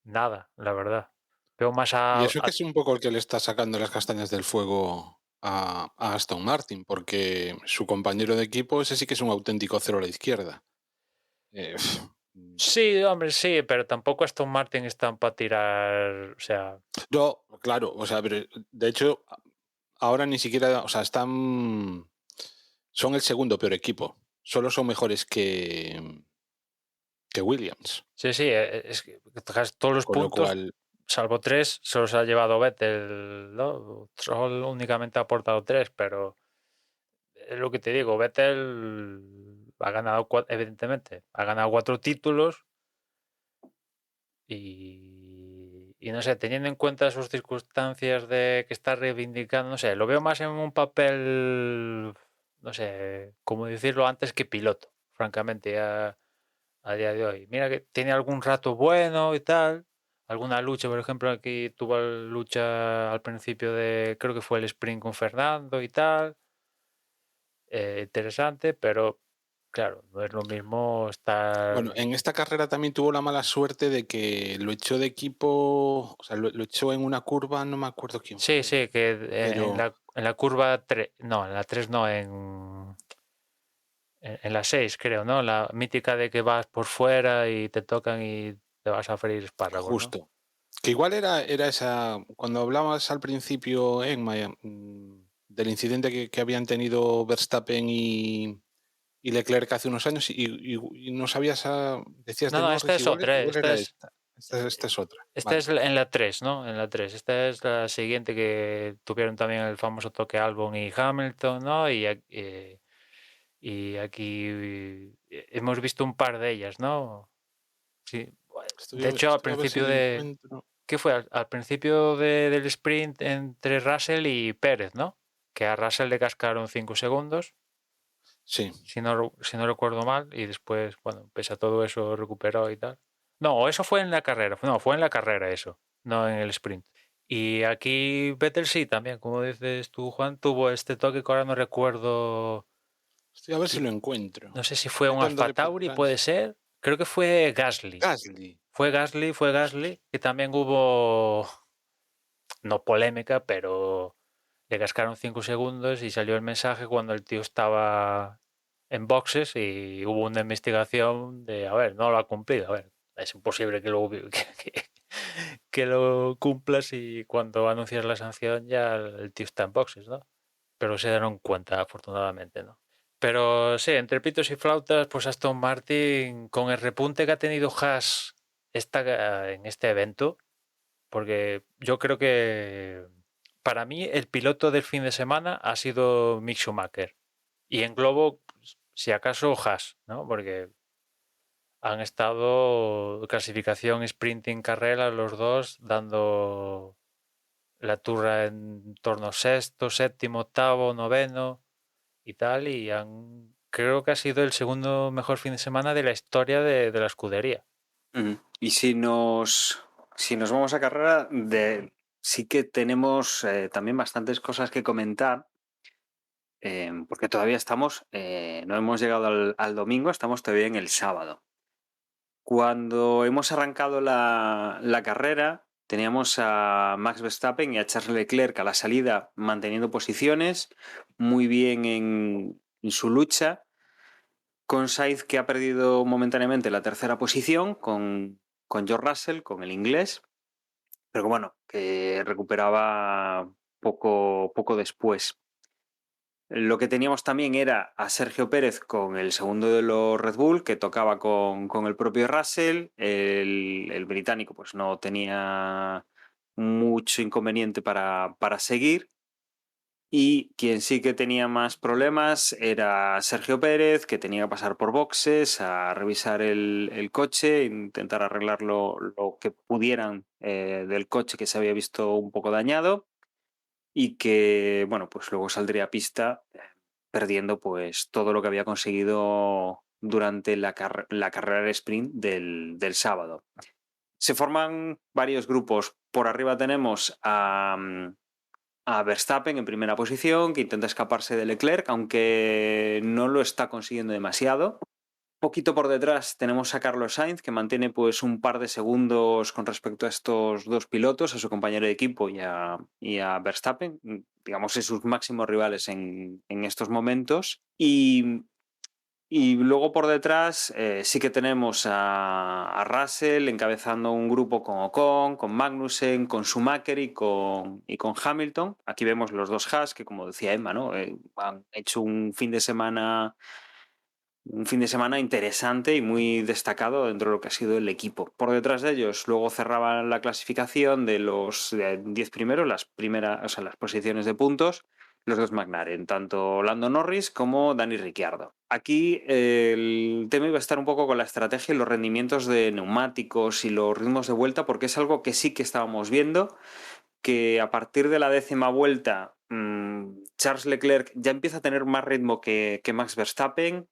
nada, la verdad. Veo más Y eso que es un poco el que le está sacando las castañas del fuego a Aston Martin, porque su compañero de equipo, ese sí que es un auténtico cero a la izquierda. Sí, hombre, sí, pero tampoco Aston Martin están para tirar, o sea... No, claro, o sea, pero de hecho, ahora ni siquiera, o sea, son el segundo peor equipo. Solo son mejores que Williams. Sí, sí, es que todos los Con lo puntos, cual, salvo 3, se los ha llevado Vettel, ¿no? Troll únicamente ha aportado 3, pero es lo que te digo, Vettel ha ganado, evidentemente, ha ganado 4 títulos y no sé, teniendo en cuenta sus circunstancias de que está reivindicando, no sé, lo veo más en un papel, no sé, cómo decirlo antes que piloto, francamente, a día de hoy. Mira que tiene algún rato bueno y tal, alguna lucha, por ejemplo, aquí tuvo lucha al principio de, creo que fue el sprint con Fernando y tal, interesante, pero claro, no es lo mismo estar... bueno, en esta carrera también tuvo la mala suerte de que lo echó de equipo, o sea, lo echó en una curva, no me acuerdo quién Sí, fue, sí, que pero en la curva 3, no, en la 3 no, en la 6 creo, ¿no? La mítica de que vas por fuera y te tocan y te vas a freír espárragos, ¿no? justo. Que igual era esa, cuando hablabas al principio, Emma, del incidente que habían tenido Verstappen y Leclerc hace unos años y no sabías, decías No, de no, esta Norris, es otra, igual era es, esta. Esta es otra. esta Vale. es en la 3, ¿no? En la 3. Esta es la siguiente que tuvieron también el famoso toque Albon y Hamilton, ¿no? Y aquí hemos visto un par de ellas, ¿no? Sí. De hecho, al Estoy a ver si principio lo de... encuentro. ¿Qué fue? Al principio del sprint entre Russell y Pérez, ¿no? Que a Russell le cascaron 5 segundos, Sí. si no recuerdo mal, y después, bueno, pese a todo eso, recuperó y tal. No, eso fue en la carrera, no, fue en la carrera eso, no en el sprint. Y aquí Vettel sí, también, como dices tú, Juan, tuvo este toque que ahora no recuerdo, Estoy a ver si lo encuentro. no sé si fue Estoy un Alfa dándole para Tauri, puede atrás. ser, Creo que fue Gasly. Gasly. Fue Gasly, que también hubo, no polémica, pero le cascaron 5 segundos y salió el mensaje cuando el tío estaba en boxes y hubo una investigación de, a ver, no lo ha cumplido, a ver, es imposible que lo, que lo cumplas y cuando anuncias la sanción ya el tío está en boxes, ¿no? Pero se dieron cuenta, afortunadamente, ¿no? Pero sí, entre pitos y flautas, pues Aston Martin, con el repunte que ha tenido Haas en este evento, porque yo creo que para mí el piloto del fin de semana ha sido Mick Schumacher. Y englobo, pues, si acaso, Haas, ¿no? Porque han estado clasificación, sprinting, carrera, los dos, dando la turra en torno sexto, séptimo, octavo, noveno y tal, y creo que ha sido el segundo mejor fin de semana de la historia de la escudería. Y si nos vamos a carrera, sí que tenemos también bastantes cosas que comentar, porque todavía estamos, no hemos llegado al domingo, estamos todavía en el sábado. Cuando hemos arrancado la carrera, teníamos a Max Verstappen y a Charles Leclerc a la salida manteniendo posiciones, muy bien en su lucha, con Sainz que ha perdido momentáneamente la tercera posición con George Russell, con el inglés, pero bueno, que recuperaba poco después. Lo que teníamos también era a Sergio Pérez con el segundo de los Red Bull, que tocaba con el propio Russell. El británico pues no tenía mucho inconveniente para seguir. Y quien sí que tenía más problemas era Sergio Pérez, que tenía que pasar por boxes a revisar el coche, intentar arreglar lo que pudieran del coche que se había visto un poco dañado y que, bueno, pues luego saldría a pista perdiendo pues todo lo que había conseguido durante la carrera de sprint del sábado. Se forman varios grupos. Por arriba tenemos a Verstappen en primera posición, que intenta escaparse de Leclerc, aunque no lo está consiguiendo demasiado. Poquito por detrás tenemos a Carlos Sainz, que mantiene pues un par de segundos con respecto a estos dos pilotos, a su compañero de equipo y a Verstappen, digamos, es sus máximos rivales en estos momentos. Y luego por detrás sí que tenemos a Russell encabezando un grupo con Ocon, con Magnussen, con Schumacher y con Hamilton. Aquí vemos los dos Haas que, como decía Emma, ¿no? Han hecho un fin de semana interesante y muy destacado dentro de lo que ha sido el equipo. Por detrás de ellos, luego cerraban la clasificación de los 10 primeros, las posiciones de puntos, los dos McLaren, tanto Lando Norris como Dani Ricciardo. Aquí el tema iba a estar un poco con la estrategia y los rendimientos de neumáticos y los ritmos de vuelta, porque es algo que sí que estábamos viendo, que a partir de la 10ª vuelta Charles Leclerc ya empieza a tener más ritmo que Max Verstappen.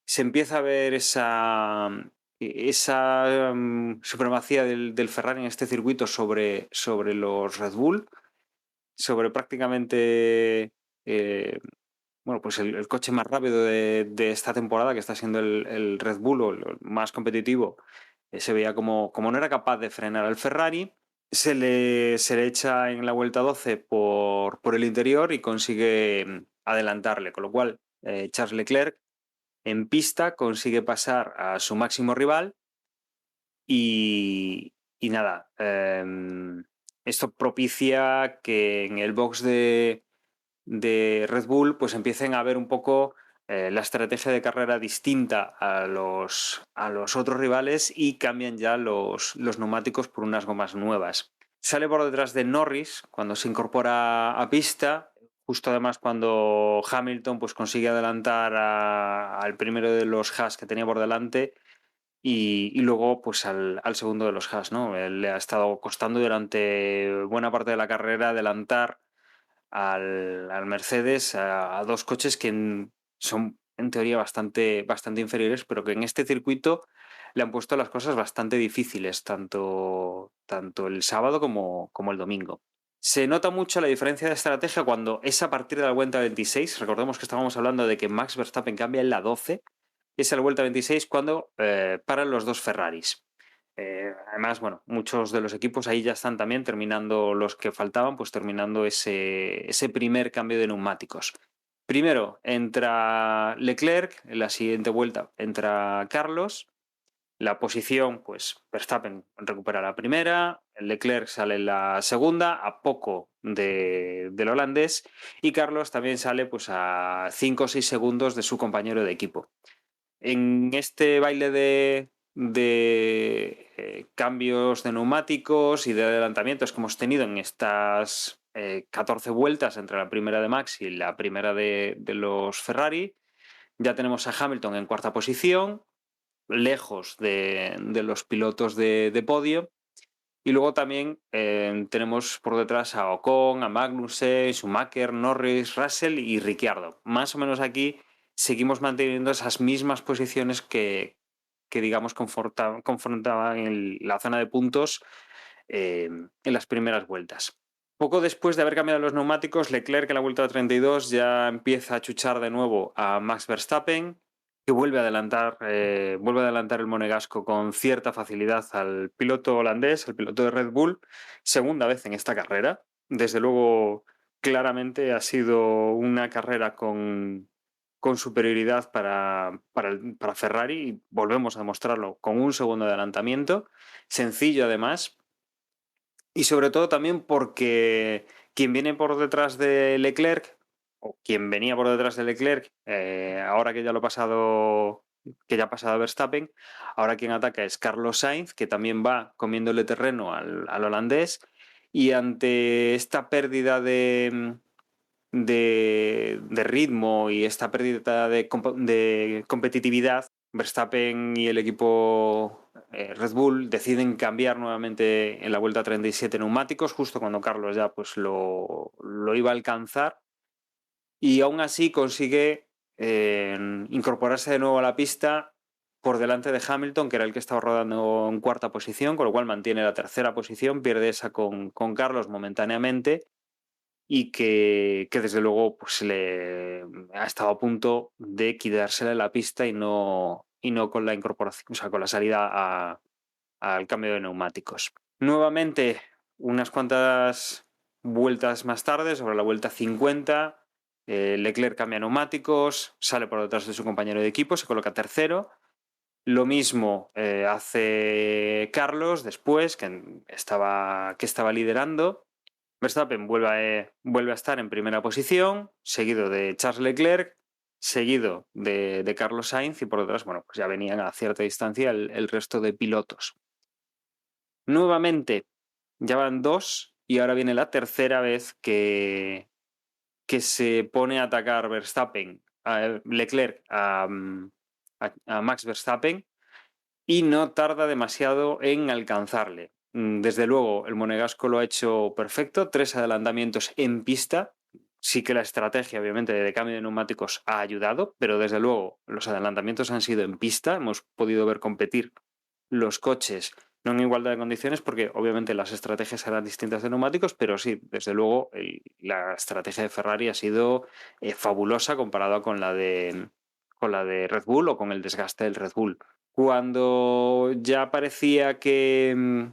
Se empieza a ver esa supremacía del Ferrari en este circuito sobre los Red Bull, sobre prácticamente bueno, pues el coche más rápido de esta temporada, que está siendo el Red Bull, o el más competitivo. Se veía como no era capaz de frenar al Ferrari. Se le echa en la vuelta 12 por el interior y consigue adelantarle, con lo cual Charles Leclerc en pista consigue pasar a su máximo rival y nada, esto propicia que en el box de Red Bull pues empiecen a ver un poco la estrategia de carrera distinta a los otros rivales y cambian ya los neumáticos por unas gomas nuevas. Sale por detrás de Norris cuando se incorpora a pista, justo además cuando Hamilton pues consigue adelantar al primero de los Haas que tenía por delante y luego pues al segundo de los Haas, ¿no? Le ha estado costando durante buena parte de la carrera adelantar al Mercedes, a dos coches que son en teoría bastante inferiores, pero que en este circuito le han puesto las cosas bastante difíciles, tanto el sábado como el domingo. Se nota mucho la diferencia de estrategia cuando es a partir de la vuelta 26. Recordemos que estábamos hablando de que Max Verstappen cambia en la 12 es a la vuelta 26 cuando paran los 2 Ferraris. Además, bueno, muchos de los equipos ahí ya están también terminando, los que faltaban, pues terminando ese primer cambio de neumáticos. Primero entra Leclerc, en la siguiente vuelta entra Carlos. La posición, pues Verstappen recupera la primera, Leclerc sale en la segunda, a poco del holandés, y Carlos también sale pues a 5 o 6 segundos de su compañero de equipo. En este baile de cambios de neumáticos y de adelantamientos que hemos tenido en estas 14 vueltas entre la primera de Max y la primera de los Ferrari, ya tenemos a Hamilton en cuarta posición, lejos de los pilotos de podio. Y luego también tenemos por detrás a Ocon, a Magnussen, Schumacher, Norris, Russell y Ricciardo. Más o menos aquí seguimos manteniendo esas mismas posiciones que digamos, confrontaban en la zona de puntos en las primeras vueltas. Poco después de haber cambiado los neumáticos, Leclerc en la vuelta 32 ya empieza a chuchar de nuevo a Max Verstappen, que vuelve a adelantar el monegasco con cierta facilidad al piloto holandés, al piloto de Red Bull, segunda vez en esta carrera. Desde luego, claramente ha sido una carrera con superioridad para Ferrari, y volvemos a demostrarlo con un segundo de adelantamiento, sencillo además, y sobre todo también porque quien viene por detrás de Leclerc, o quien venía por detrás de Leclerc, ahora que ya ha pasado a Verstappen, ahora quien ataca es Carlos Sainz, que también va comiéndole terreno al holandés, y ante esta pérdida de ritmo y esta pérdida de competitividad, Verstappen y el equipo Red Bull deciden cambiar nuevamente en la vuelta 37 neumáticos, justo cuando Carlos ya pues lo iba a alcanzar, y aún así consigue incorporarse de nuevo a la pista por delante de Hamilton, que era el que estaba rodando en cuarta posición, con lo cual mantiene la tercera posición, pierde esa con Carlos momentáneamente, y que desde luego pues le ha estado a punto de quitársela en la pista y no con la incorporación, o sea, con la salida al cambio de neumáticos. Nuevamente, unas cuantas vueltas más tarde, sobre la vuelta 50, Leclerc cambia neumáticos, sale por detrás de su compañero de equipo, se coloca tercero. Lo mismo hace Carlos después, que estaba liderando. Verstappen vuelve a estar en primera posición, seguido de Charles Leclerc, seguido de Carlos Sainz, y por detrás, bueno, pues ya venían a cierta distancia el resto de pilotos. Nuevamente, ya van 2, y ahora viene la tercera vez que se pone a atacar Leclerc a Max Verstappen, y no tarda demasiado en alcanzarle. Desde luego, el monegasco lo ha hecho perfecto, 3 adelantamientos en pista. Sí que la estrategia, obviamente, de cambio de neumáticos ha ayudado, pero desde luego los adelantamientos han sido en pista. Hemos podido ver competir los coches, no en igualdad de condiciones, porque obviamente las estrategias eran distintas de neumáticos, pero sí, desde luego, la estrategia de Ferrari ha sido fabulosa comparada con la de Red Bull, o con el desgaste del Red Bull. Cuando ya parecía que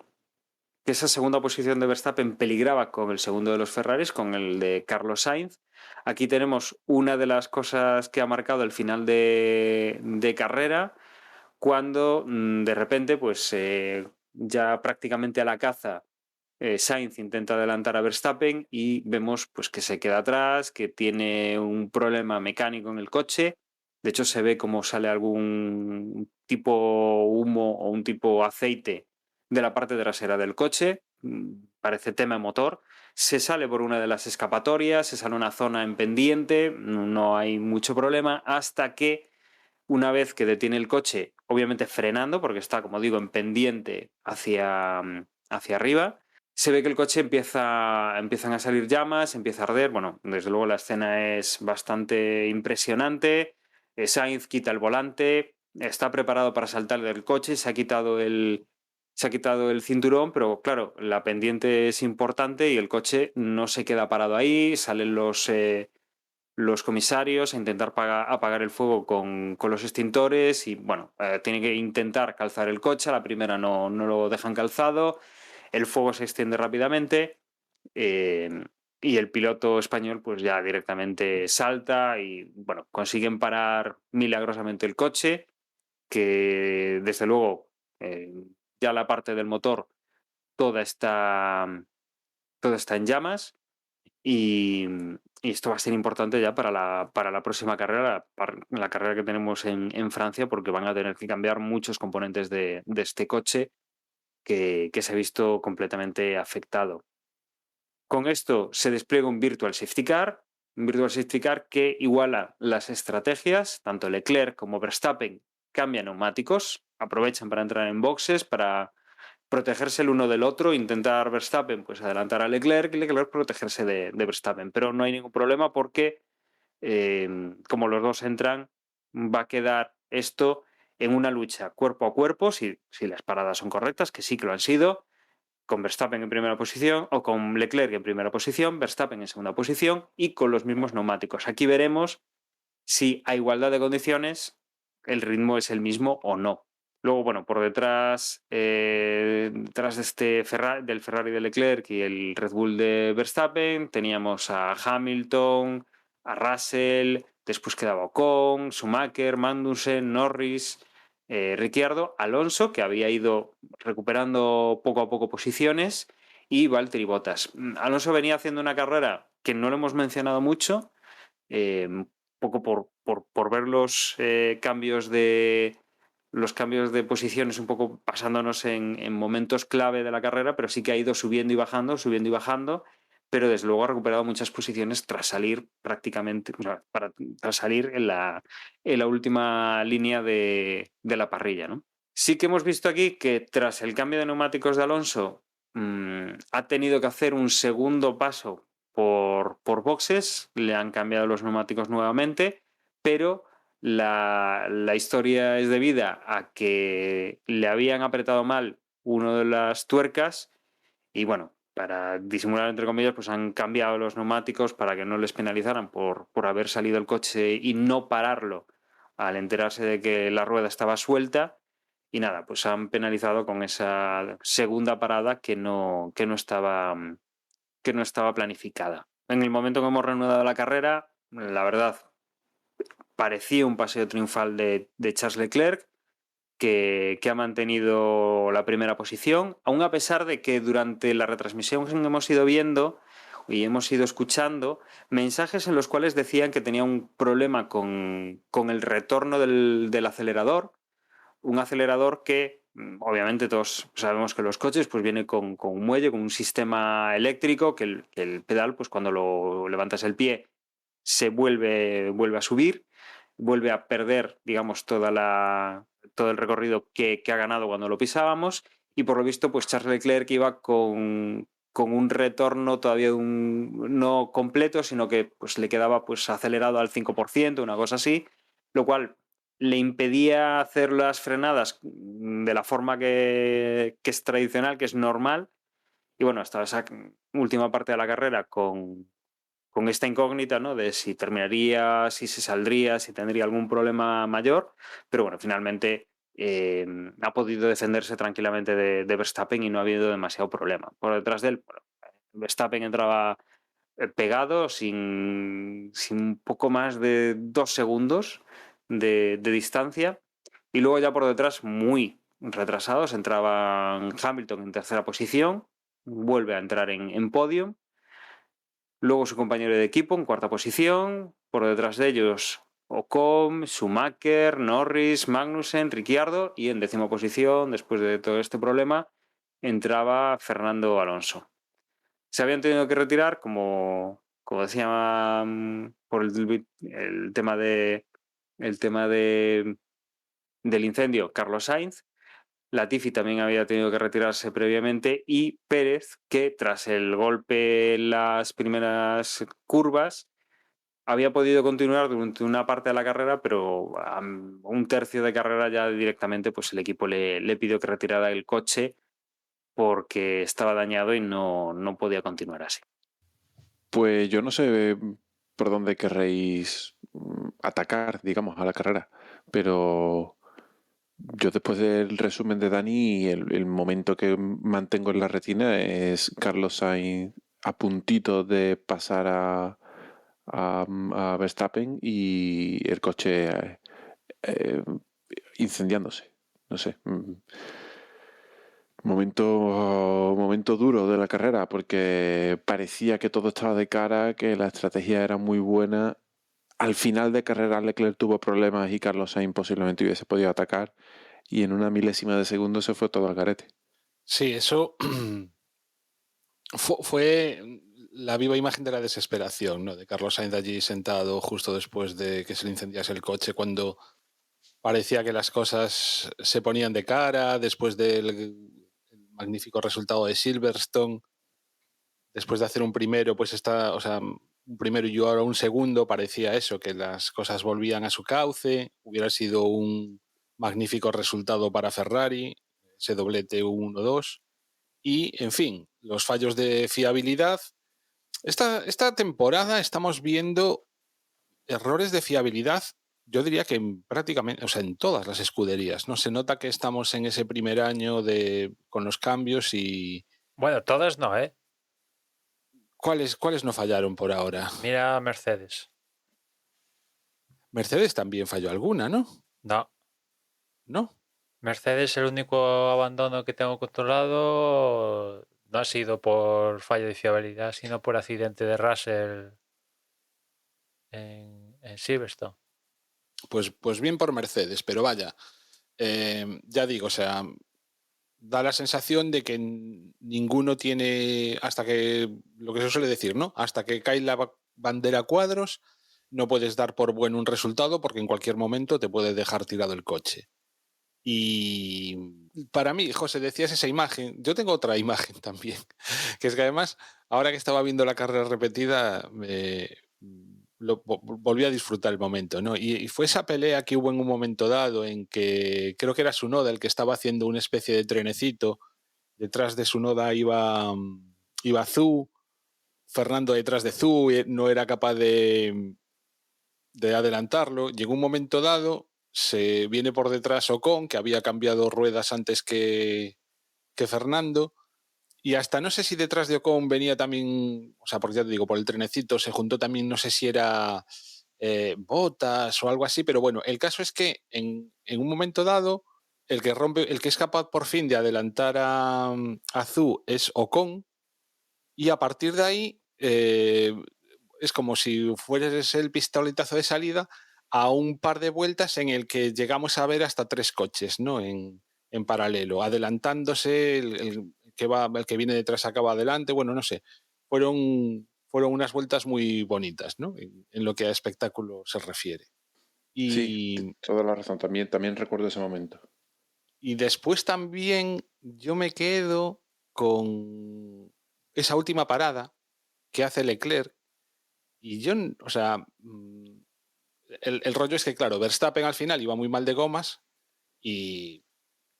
esa segunda posición de Verstappen peligraba con el segundo de los Ferraris, con el de Carlos Sainz, aquí tenemos una de las cosas que ha marcado el final de carrera, cuando de repente, pues ya prácticamente a la caza, Sainz intenta adelantar a Verstappen y vemos pues que se queda atrás, que tiene un problema mecánico en el coche. De hecho, se ve como sale algún tipo humo o un tipo aceite de la parte trasera del coche. Parece tema de motor. Se sale por una de las escapatorias, se sale a una zona en pendiente, no hay mucho problema, hasta que una vez que detiene el coche, obviamente frenando, porque está, como digo, en pendiente hacia arriba, se ve que el coche empiezan a salir llamas, empieza a arder. Bueno, desde luego la escena es bastante impresionante. Sainz quita el volante, está preparado para saltar del coche, se ha quitado el cinturón, pero claro, la pendiente es importante y el coche no se queda parado ahí, salen los los comisarios a intentar apagar el fuego con los extintores y bueno, tiene que intentar calzar el coche, a la primera no lo dejan calzado, el fuego se extiende rápidamente y el piloto español pues ya directamente salta y bueno, consiguen parar milagrosamente el coche, que desde luego ya la parte del motor toda está en llamas y esto va a ser importante ya para la próxima carrera, la carrera que tenemos en Francia, porque van a tener que cambiar muchos componentes de este coche que se ha visto completamente afectado. Con esto se despliega un Virtual Safety Car que iguala las estrategias, tanto Leclerc como Verstappen cambian neumáticos, aprovechan para entrar en boxes, para protegerse el uno del otro, intentar Verstappen pues adelantar a Leclerc y Leclerc protegerse de Verstappen, pero no hay ningún problema porque como los dos entran, va a quedar esto en una lucha cuerpo a cuerpo, si las paradas son correctas, que sí que lo han sido, con Verstappen en primera posición o con Leclerc en primera posición, Verstappen en segunda posición y con los mismos neumáticos. Aquí veremos si a igualdad de condiciones el ritmo es el mismo o no. Luego, bueno, por detrás de del Ferrari de Leclerc y el Red Bull de Verstappen, teníamos a Hamilton, a Russell, después quedaba Ocon, Schumacher, Magnussen, Norris, Ricciardo, Alonso, que había ido recuperando poco a poco posiciones, y Valtteri Bottas. Alonso venía haciendo una carrera que no lo hemos mencionado mucho, poco por ver los cambios de posiciones un poco pasándonos en momentos clave de la carrera, pero sí que ha ido subiendo y bajando, pero desde luego ha recuperado muchas posiciones tras salir prácticamente, tras salir en la última línea de la parrilla, ¿no? Sí que hemos visto aquí que tras el cambio de neumáticos de Alonso ha tenido que hacer un segundo paso por boxes, le han cambiado los neumáticos nuevamente, pero la historia es debida a que le habían apretado mal una de las tuercas y bueno, para disimular entre comillas, pues han cambiado los neumáticos para que no les penalizaran por haber salido el coche y no pararlo al enterarse de que la rueda estaba suelta. Y nada, pues han penalizado con esa segunda parada que no estaba planificada. En el momento que hemos reanudado la carrera, la verdad, parecía un paseo triunfal de Charles Leclerc, que ha mantenido la primera posición, aun a pesar de que durante la retransmisión hemos ido viendo y hemos ido escuchando mensajes en los cuales decían que tenía un problema con el retorno del acelerador, un acelerador que obviamente todos sabemos que los coches pues viene con un muelle, con un sistema eléctrico, que el pedal pues cuando lo levantas el pie se vuelve a subir, vuelve a perder digamos todo el recorrido que ha ganado cuando lo pisábamos, y por lo visto pues Charles Leclerc iba con un retorno todavía no completo, sino que pues le quedaba pues acelerado al 5%, una cosa así, lo cual le impedía hacer las frenadas de la forma que es tradicional, que es normal. Y bueno, hasta esa última parte de la carrera con esta incógnita, ¿no? De si terminaría, si se saldría, si tendría algún problema mayor. Pero bueno, finalmente ha podido defenderse tranquilamente de Verstappen y no ha habido demasiado problema. Por detrás de él, bueno, Verstappen entraba pegado sin un poco más de 2 segundos de distancia, y luego ya por detrás muy retrasados entraba Hamilton en tercera posición, vuelve a entrar en podio, luego su compañero de equipo en cuarta posición, por detrás de ellos Ocon, Schumacher, Norris, Magnussen, Ricciardo, y en décima posición, después de todo este problema, entraba Fernando Alonso. Se habían tenido que retirar, como decía, por el tema del incendio, Carlos Sainz. Latifi también había tenido que retirarse previamente, y Pérez, que tras el golpe en las primeras curvas había podido continuar durante una parte de la carrera, pero a un tercio de carrera ya directamente pues el equipo le pidió que retirara el coche porque estaba dañado y no podía continuar así. Pues yo no sé por dónde querréis atacar, digamos, a la carrera. Pero yo después del resumen de Dani, el momento que mantengo en la retina es Carlos Sainz a puntito de pasar a Verstappen y el coche incendiándose. No sé. Momento duro de la carrera, porque parecía que todo estaba de cara, que la estrategia era muy buena. Al final de carrera Leclerc tuvo problemas y Carlos Sainz posiblemente hubiese podido atacar, y en una milésima de segundo se fue todo al garete. Sí, eso fue la viva imagen de la desesperación, ¿no? De Carlos Sainz allí sentado justo después de que se le incendiase el coche, cuando parecía que las cosas se ponían de cara, después del magnífico resultado de Silverstone, después de hacer un primero, pues un primero y ahora un segundo, parecía eso, que las cosas volvían a su cauce, hubiera sido un magnífico resultado para Ferrari, ese doblete 1-2, y, en fin, los fallos de fiabilidad. Esta temporada estamos viendo errores de fiabilidad, yo diría que prácticamente, en todas las escuderías, ¿no? Se nota que estamos en ese primer año con los cambios y... Bueno, todas no, ¿eh? ¿Cuáles no fallaron por ahora? Mira Mercedes. Mercedes también falló alguna, ¿no? No. ¿No? Mercedes, el único abandono que tengo controlado no ha sido por fallo de fiabilidad, sino por accidente de Russell en Silverstone. Pues bien por Mercedes, pero vaya, ya digo, da la sensación de que ninguno tiene, hasta que, lo que se suele decir, ¿no? Hasta que cae la bandera a cuadros, no puedes dar por bueno un resultado porque en cualquier momento te puede dejar tirado el coche. Y para mí, José, decías esa imagen, yo tengo otra imagen también, que es que además, ahora que estaba viendo la carrera repetida, volví a disfrutar el momento, ¿no? Y fue esa pelea que hubo en un momento dado en que creo que era Tsunoda el que estaba haciendo una especie de trenecito, detrás de Tsunoda iba Zhou, Fernando detrás de Zhou, no era capaz de adelantarlo. Llegó un momento dado, se viene por detrás Ocon, que había cambiado ruedas antes que Fernando, y hasta no sé si detrás de Ocon venía también, porque ya te digo, por el trenecito se juntó también, no sé si era Bottas o algo así, pero bueno, el caso es que en un momento dado, el que es capaz por fin de adelantar a Zhou es Ocon, y a partir de ahí es como si fueras el pistoletazo de salida a un par de vueltas en el que llegamos a ver hasta 3 coches, ¿no? En paralelo, adelantándose, el que viene detrás acaba adelante, bueno, no sé. Fueron unas vueltas muy bonitas, ¿no? En lo que a espectáculo se refiere. Sí, toda la razón. También recuerdo ese momento. Y después también yo me quedo con esa última parada que hace Leclerc. Y yo, el rollo es que, claro, Verstappen al final iba muy mal de gomas y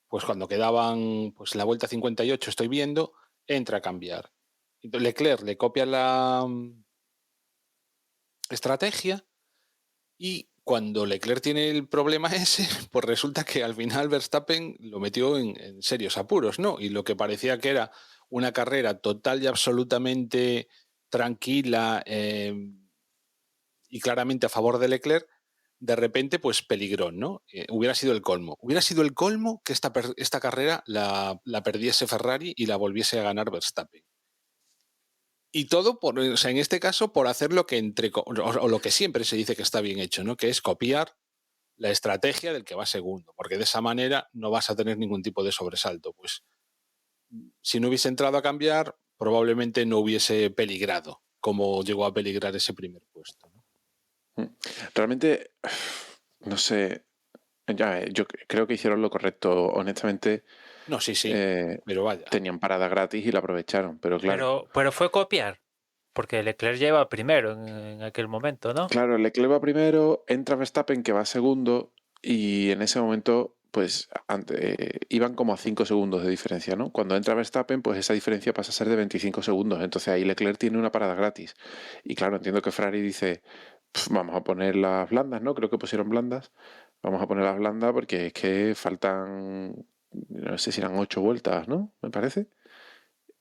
pues cuando quedaban pues la vuelta 58, estoy viendo, entra a cambiar. Entonces, Leclerc le copia la estrategia y cuando Leclerc tiene el problema ese, pues resulta que al final Verstappen lo metió en serios apuros, ¿no? Y lo que parecía que era una carrera total y absolutamente tranquila y claramente a favor de Leclerc, de repente pues peligró, ¿no? Hubiera sido el colmo. Hubiera sido el colmo que esta carrera la perdiese Ferrari y la volviese a ganar Verstappen. Y todo, en este caso, por hacer lo que o lo que siempre se dice que está bien hecho, ¿no? Que es copiar la estrategia del que va segundo, porque de esa manera no vas a tener ningún tipo de sobresalto. Pues si no hubiese entrado a cambiar, probablemente no hubiese peligrado como llegó a peligrar ese primer puesto, ¿no? Realmente, no sé, yo creo que hicieron lo correcto, honestamente. No, sí, pero vaya. Tenían parada gratis y la aprovecharon, pero claro. Pero fue copiar, porque Leclerc lleva primero en aquel momento, ¿no? Claro, Leclerc va primero, entra Verstappen que va segundo y en ese momento pues iban como a 5 segundos de diferencia, ¿no? Cuando entra Verstappen, pues esa diferencia pasa a ser de 25 segundos. Entonces ahí Leclerc tiene una parada gratis. Y claro, entiendo que Ferrari dice, vamos a poner las blandas, ¿no? Creo que pusieron blandas. Vamos a poner las blandas porque es que faltan, no sé si eran 8 vueltas, ¿no? Me parece.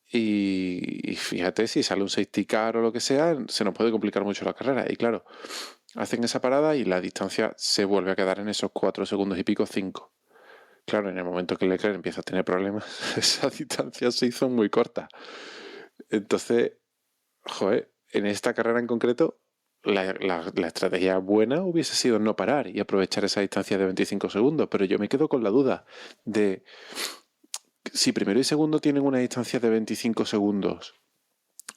Y fíjate, si sale un safety car o lo que sea, se nos puede complicar mucho la carrera. Y claro, hacen esa parada y la distancia se vuelve a quedar en esos 4 segundos y pico, 5. Claro, en el momento que Leclerc empieza a tener problemas, esa distancia se hizo muy corta. Entonces, joder, en esta carrera en concreto, la estrategia buena hubiese sido no parar y aprovechar esa distancia de 25 segundos, pero yo me quedo con la duda de si primero y segundo tienen una distancia de 25 segundos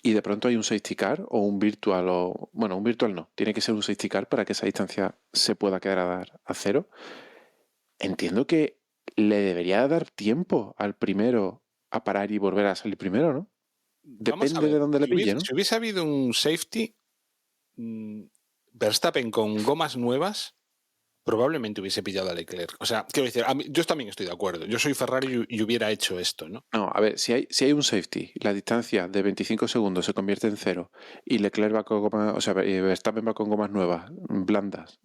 y de pronto hay un safety car o un virtual, bueno, un virtual no, tiene que ser un safety car para que esa distancia se pueda quedar a cero. Entiendo que le debería dar tiempo al primero a parar y volver a salir primero, ¿no? Depende de dónde le pille, ¿no? Si hubiese habido un safety, Verstappen con gomas nuevas probablemente hubiese pillado a Leclerc. O sea, quiero decir, yo también estoy de acuerdo. Yo soy Ferrari y hubiera hecho esto, ¿no? No, a ver, si hay un safety, la distancia de 25 segundos se convierte en cero y Leclerc va con gomas, o sea, Verstappen va con gomas nuevas, blandas,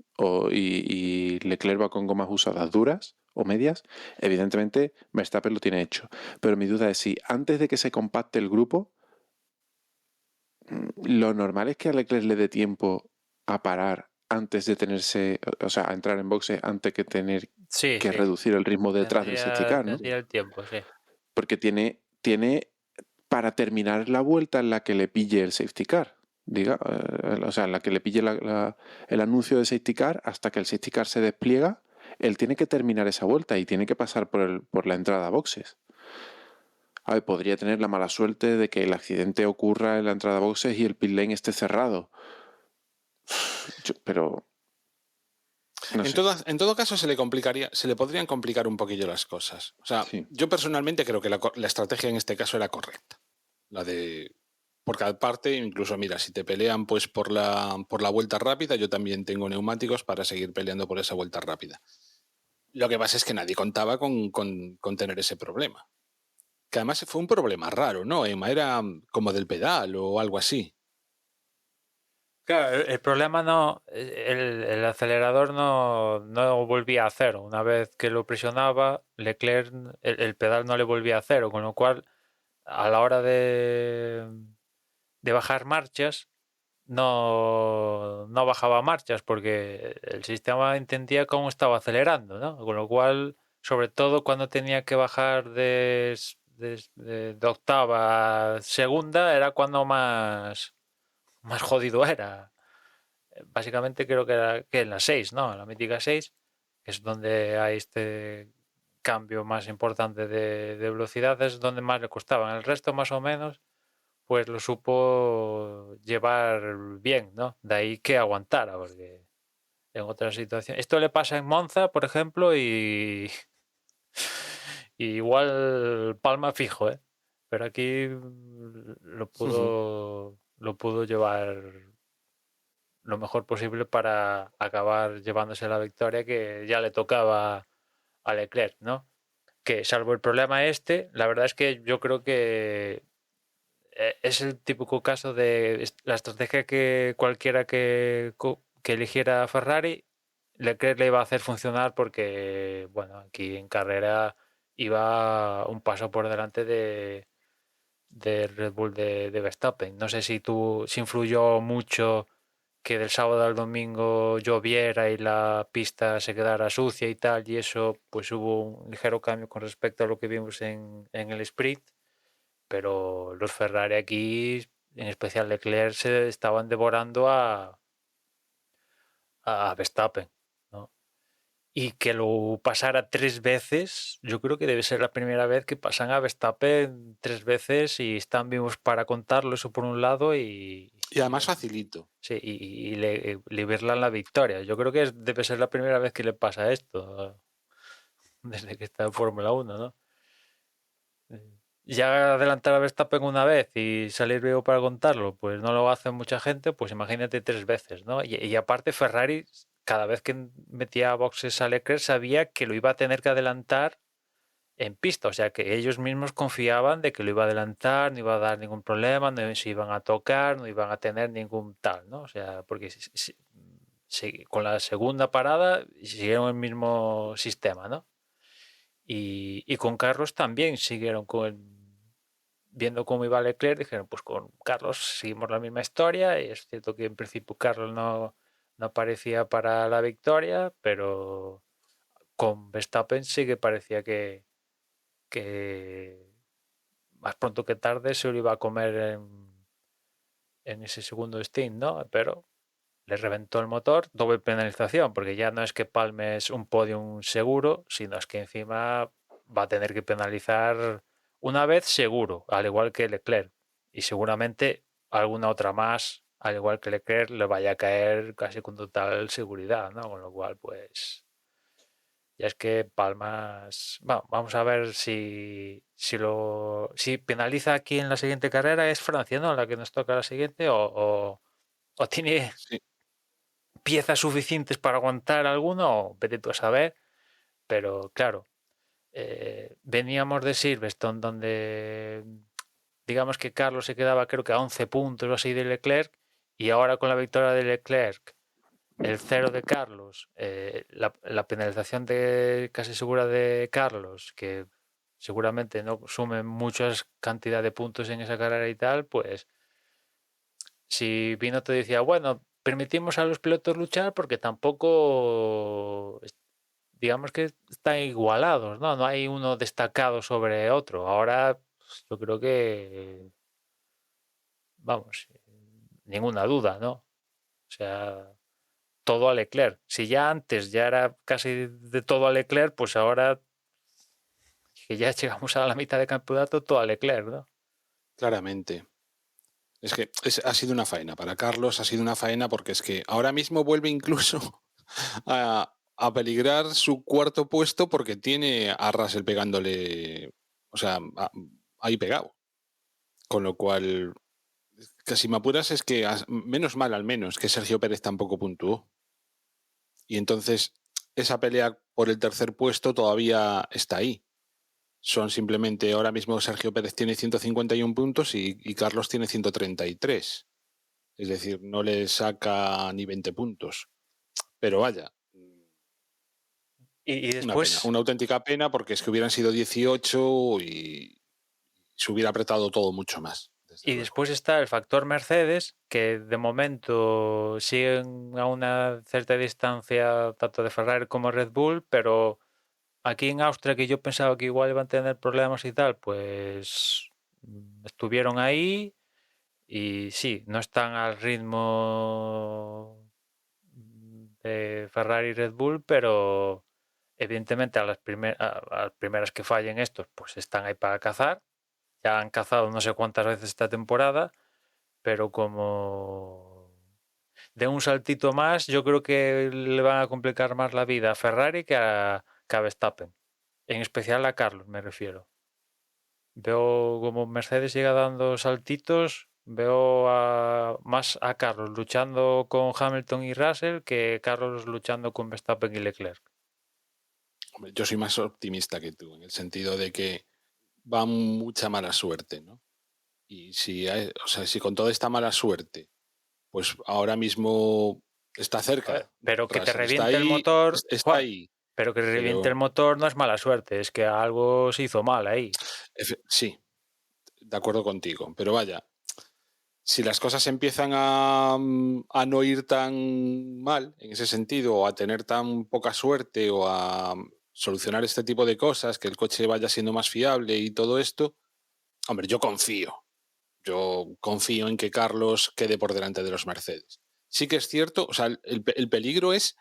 y Leclerc va con gomas usadas duras o medias, evidentemente Verstappen lo tiene hecho. Pero mi duda es si antes de que se compacte el grupo, lo normal es que a Leclerc le dé tiempo a parar antes de tenerse, o sea, a entrar en boxe antes que tener que reducir el ritmo detrás del safety car, ¿no? Tendría el tiempo, sí. Porque tiene para terminar la vuelta en la que le pille el safety car, o sea, en la que le pille el anuncio de safety car, hasta que el safety car se despliega, él tiene que terminar esa vuelta y tiene que pasar por la entrada a boxes. A ver, podría tener la mala suerte de que el accidente ocurra en la entrada a boxes y el pit lane esté cerrado. Pero no sé. En todo caso, se le podrían complicar un poquillo las cosas. O sea, Sí. yo personalmente creo que la estrategia en este caso era correcta. Porque aparte, incluso mira, si te pelean pues por la vuelta rápida, yo también tengo neumáticos para seguir peleando por esa vuelta rápida. Lo que pasa es que nadie contaba con tener ese problema. Que además fue un problema raro, ¿no, Emma? Era como del pedal o algo así. Claro, el problema no, el acelerador no volvía a cero. Una vez que lo presionaba, Leclerc, el pedal no le volvía a cero, con lo cual a la hora de bajar marchas, no bajaba marchas porque el sistema entendía cómo estaba acelerando, ¿no? Con lo cual, sobre todo cuando tenía que bajar de octava a segunda, era cuando más jodido era. Básicamente creo que era que en la 6, ¿no? En la mítica 6, que es donde hay este cambio más importante de velocidad, es donde más le costaba. En el resto, más o menos, pues lo supo llevar bien, ¿no? De ahí que aguantara, porque en otras situaciones... Esto le pasa en Monza, por ejemplo, y igual palma fijo, ¿eh? Pero aquí lo pudo llevar lo mejor posible para acabar llevándose la victoria que ya le tocaba a Leclerc, ¿no? Que salvo el problema la verdad es que yo creo que es el típico caso de la estrategia que cualquiera que eligiera Ferrari, Leclerc le iba a hacer funcionar porque, bueno, aquí en carrera iba un paso por delante de Red Bull de Verstappen. No sé si influyó mucho que del sábado al domingo lloviera y la pista se quedara sucia y tal, y eso pues hubo un ligero cambio con respecto a lo que vimos en el sprint, pero los Ferrari aquí, en especial Leclerc, se estaban devorando a Verstappen, ¿no? Y que lo pasara 3 veces, yo creo que debe ser la primera vez que pasan a Verstappen 3 veces y están vivos para contarlo, eso por un lado, Y además facilito. Sí, y liberarla la victoria. Yo creo que debe ser la primera vez que le pasa esto desde que está en Fórmula 1, ¿no? Ya adelantar a Verstappen una vez y salir vivo para contarlo, pues no lo hace mucha gente, pues imagínate 3 veces, ¿no? Y aparte Ferrari cada vez que metía a boxes a Leclerc sabía que lo iba a tener que adelantar en pista, o sea que ellos mismos confiaban de que lo iba a adelantar, no iba a dar ningún problema, no se iban a tocar, no iban a tener ningún tal, ¿no? O sea, porque con la segunda parada siguieron el mismo sistema, ¿no? Y con Carlos también siguieron viendo cómo iba Leclerc, dijeron, pues con Carlos seguimos la misma historia, y es cierto que en principio Carlos no aparecía para la victoria, pero con Verstappen sí que parecía que más pronto que tarde se lo iba a comer en ese segundo stint, ¿no? Pero le reventó el motor, doble penalización, porque ya no es que palmes un podium seguro, sino es que encima va a tener que penalizar una vez seguro, al igual que Leclerc, y seguramente alguna otra más, al igual que Leclerc, le vaya a caer casi con total seguridad, ¿no? Con lo cual, pues, ya es que palmas, bueno, vamos a ver si penaliza aquí en la siguiente carrera. Es Francia, ¿no? La que nos toca la siguiente, o tiene Sí. piezas suficientes para aguantar alguno, vete tú a saber, pero claro, veníamos de Silverstone, donde digamos que Carlos se quedaba creo que a 11 puntos o así de Leclerc, y ahora con la victoria de Leclerc, el cero de Carlos, la penalización de casi segura de Carlos, que seguramente no sume muchas cantidad de puntos en esa carrera y tal, pues si Vino te decía, bueno, permitimos a los pilotos luchar porque tampoco, digamos que están igualados, ¿no? No hay uno destacado sobre otro. Ahora pues, yo creo que, vamos, ninguna duda, ¿no? O sea, todo a Leclerc. Si ya antes ya era casi de todo a Leclerc, pues ahora que ya llegamos a la mitad de campeonato, todo a Leclerc, ¿no? Claramente. Es que ha sido una faena. Para Carlos ha sido una faena porque es que ahora mismo vuelve incluso a peligrar su cuarto puesto porque tiene a Russell pegándole, o sea, ahí pegado. Con lo cual, casi me apuras es que, menos mal al menos, que Sergio Pérez tampoco puntuó. Y entonces esa pelea por el tercer puesto todavía está ahí. Son simplemente, ahora mismo Sergio Pérez tiene 151 puntos y Carlos tiene 133. Es decir, no le saca ni 20 puntos. Pero vaya, Y una pena, después, una auténtica pena porque es que hubieran sido 18 y se hubiera apretado todo mucho más. Desde y luego. después está el factor Mercedes, que de momento siguen a una cierta distancia tanto de Ferrari como Red Bull, pero aquí en Austria, que yo pensaba que igual iban a tener problemas y tal, pues estuvieron ahí y sí, no están al ritmo de Ferrari y Red Bull, pero evidentemente a las primeras que fallen estos, pues están ahí para cazar. Ya han cazado no sé cuántas veces esta temporada, pero como de un saltito más, yo creo que le van a complicar más la vida a Ferrari que a Verstappen. En especial a Carlos, me refiero. Veo como Mercedes llega dando saltitos, veo más a Carlos luchando con Hamilton y Russell que Carlos luchando con Verstappen y Leclerc. Hombre, yo soy más optimista que tú, en el sentido de que va mucha mala suerte, ¿no? Y o sea, si con toda esta mala suerte, pues ahora mismo está cerca. Pero que te Russell está reviente el ahí, motor, está Juan, ahí. pero que reviente el Pero motor no es mala suerte, es que algo se hizo mal ahí. sí, de acuerdo contigo. Pero vaya, si las cosas empiezan a no ir tan mal en ese sentido, o a tener tan poca suerte, o a solucionar este tipo de cosas, que el coche vaya siendo más fiable y todo esto, hombre, yo confío. Yo confío en que Carlos quede por delante de los Mercedes. Sí que es cierto, o sea, el peligro es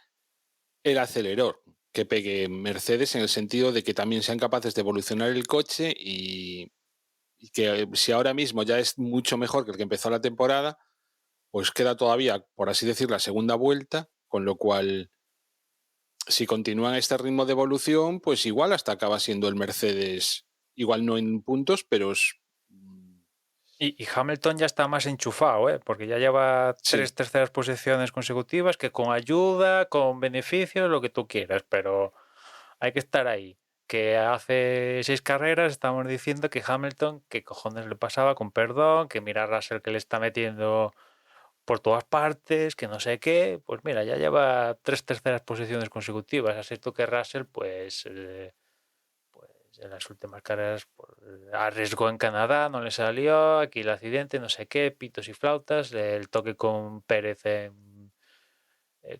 el acelerador que pegue Mercedes en el sentido de que también sean capaces de evolucionar el coche y que si ahora mismo ya es mucho mejor que el que empezó la temporada, pues queda todavía, por así decir, la segunda vuelta, con lo cual, si continúan este ritmo de evolución, pues igual hasta acaba siendo el Mercedes, igual no en puntos, pero Y Hamilton ya está más enchufado, porque ya lleva Sí. 3 terceras posiciones consecutivas que con ayuda, con beneficios, lo que tú quieras, pero hay que estar ahí. Que hace 6 carreras estamos diciendo que Hamilton, ¿qué cojones le pasaba? Con perdón, que mira a Russell que le está metiendo por todas partes, que no sé qué. Pues mira, ya lleva 3 terceras posiciones consecutivas. Así tú que Russell, pues en las últimas carreras arriesgó en Canadá, no le salió, aquí el accidente, no sé qué, pitos y flautas, el toque con Pérez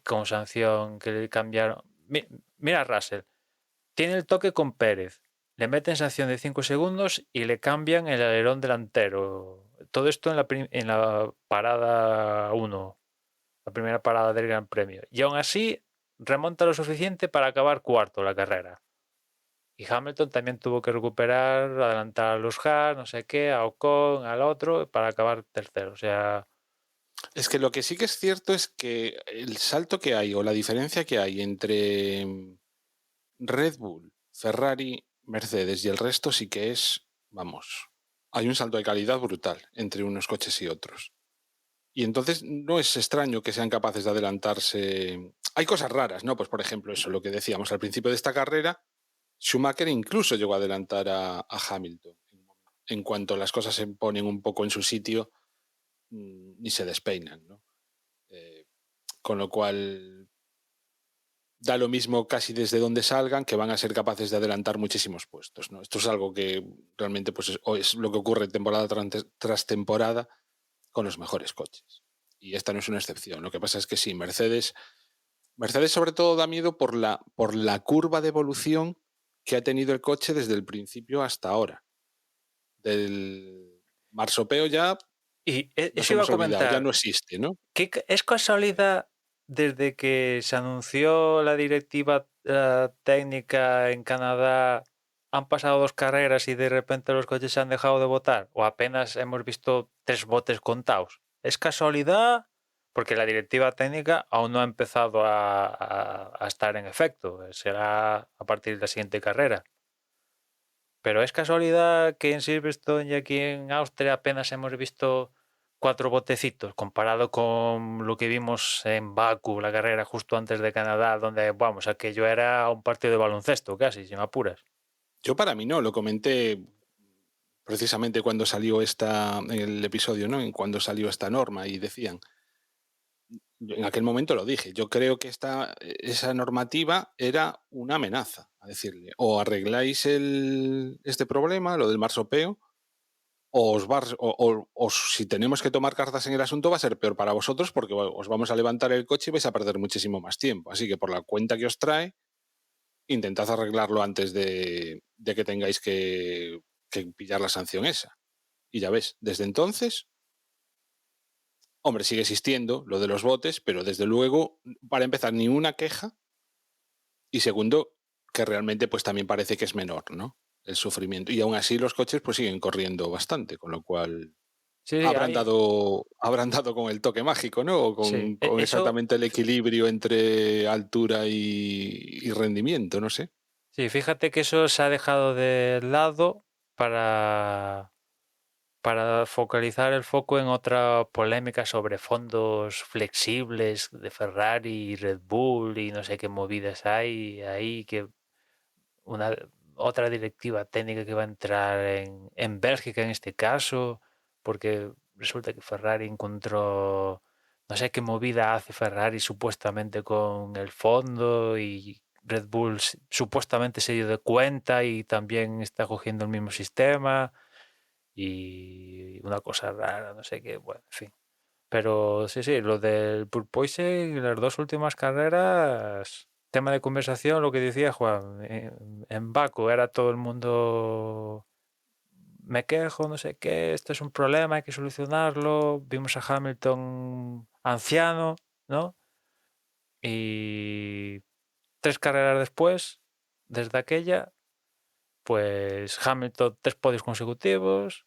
con sanción que le cambiaron. Mira Russell, tiene el toque con Pérez, le meten sanción de 5 segundos y le cambian el alerón delantero. Todo esto en la parada 1, la primera parada del Gran Premio. Y aún así remonta lo suficiente para acabar cuarto la carrera. Y Hamilton también tuvo que recuperar, adelantar a los Haas, no sé qué, a Ocon, al otro, para acabar tercero. O sea, Es que lo que sí que es cierto es que el salto que hay o la diferencia que hay entre Red Bull, Ferrari, Mercedes y el resto sí que es, vamos, hay un salto de calidad brutal entre unos coches y otros. Y entonces no es extraño que sean capaces de adelantarse. Hay cosas raras, ¿no? Pues por ejemplo, eso, lo que decíamos al principio de esta carrera, Schumacher incluso llegó a adelantar a Hamilton. En cuanto las cosas se ponen un poco en su sitio, ni se despeinan, ¿no? Con lo cual da lo mismo casi desde donde salgan, que van a ser capaces de adelantar muchísimos puestos, ¿no? Esto es algo que realmente pues es lo que ocurre temporada tras temporada con los mejores coches. Y esta no es una excepción. Lo que pasa es que sí, Mercedes sobre todo da miedo por la curva de evolución que ha tenido el coche desde el principio hasta ahora. Del marsopeo ya y nos eso iba a hemos olvidado, ya comentar. no existe, ¿no? ¿Es casualidad desde que se anunció la directiva técnica en Canadá, han pasado 2 carreras y de repente los coches se han dejado de votar? ¿O apenas hemos visto 3 botes contados? ¿Es casualidad? Porque la directiva técnica aún no ha empezado a estar en efecto. Será a partir de la siguiente carrera. Pero es casualidad que en Silverstone y aquí en Austria apenas hemos visto 4 botecitos comparado con lo que vimos en Baku, la carrera justo antes de Canadá, donde, vamos, aquello era un partido de baloncesto casi, si me apuras. Yo para mí no, lo comenté precisamente cuando salió en el episodio, ¿no? En cuando salió esta norma y decían, en aquel momento lo dije, yo creo que esa normativa era una amenaza, a decirle, o arregláis este problema, lo del marsopeo, o si tenemos que tomar cartas en el asunto va a ser peor para vosotros porque os vamos a levantar el coche y vais a perder muchísimo más tiempo. Así que por la cuenta que os trae, intentad arreglarlo antes de que tengáis que pillar la sanción esa. Y ya ves, desde entonces, hombre, sigue existiendo lo de los botes, pero desde luego, para empezar, ni una queja, y segundo, que realmente pues también parece que es menor, ¿no? El sufrimiento. Y aún así los coches pues siguen corriendo bastante, con lo cual Sí, habrán dado con el toque mágico, ¿no? O sí. con Eso, exactamente el equilibrio entre altura y rendimiento, no sé. sí, fíjate que eso se ha dejado de lado para focalizar el foco en otra polémica sobre fondos flexibles de Ferrari y Red Bull y no sé qué movidas hay ahí, que una otra directiva técnica que va a entrar en Bélgica en este caso, porque resulta que Ferrari encontró, no sé qué movida hace Ferrari supuestamente con el fondo y Red Bull supuestamente se dio de cuenta y también está cogiendo el mismo sistema y una cosa rara, no sé qué, bueno, en fin. Pero sí, lo del Porpoise, las 2 últimas carreras, tema de conversación, lo que decía Juan, en Baku era todo el mundo, me quejo, no sé qué, esto es un problema, hay que solucionarlo. Vimos a Hamilton anciano, ¿no? Y 3 carreras después, desde aquella, pues Hamilton 3 podios consecutivos,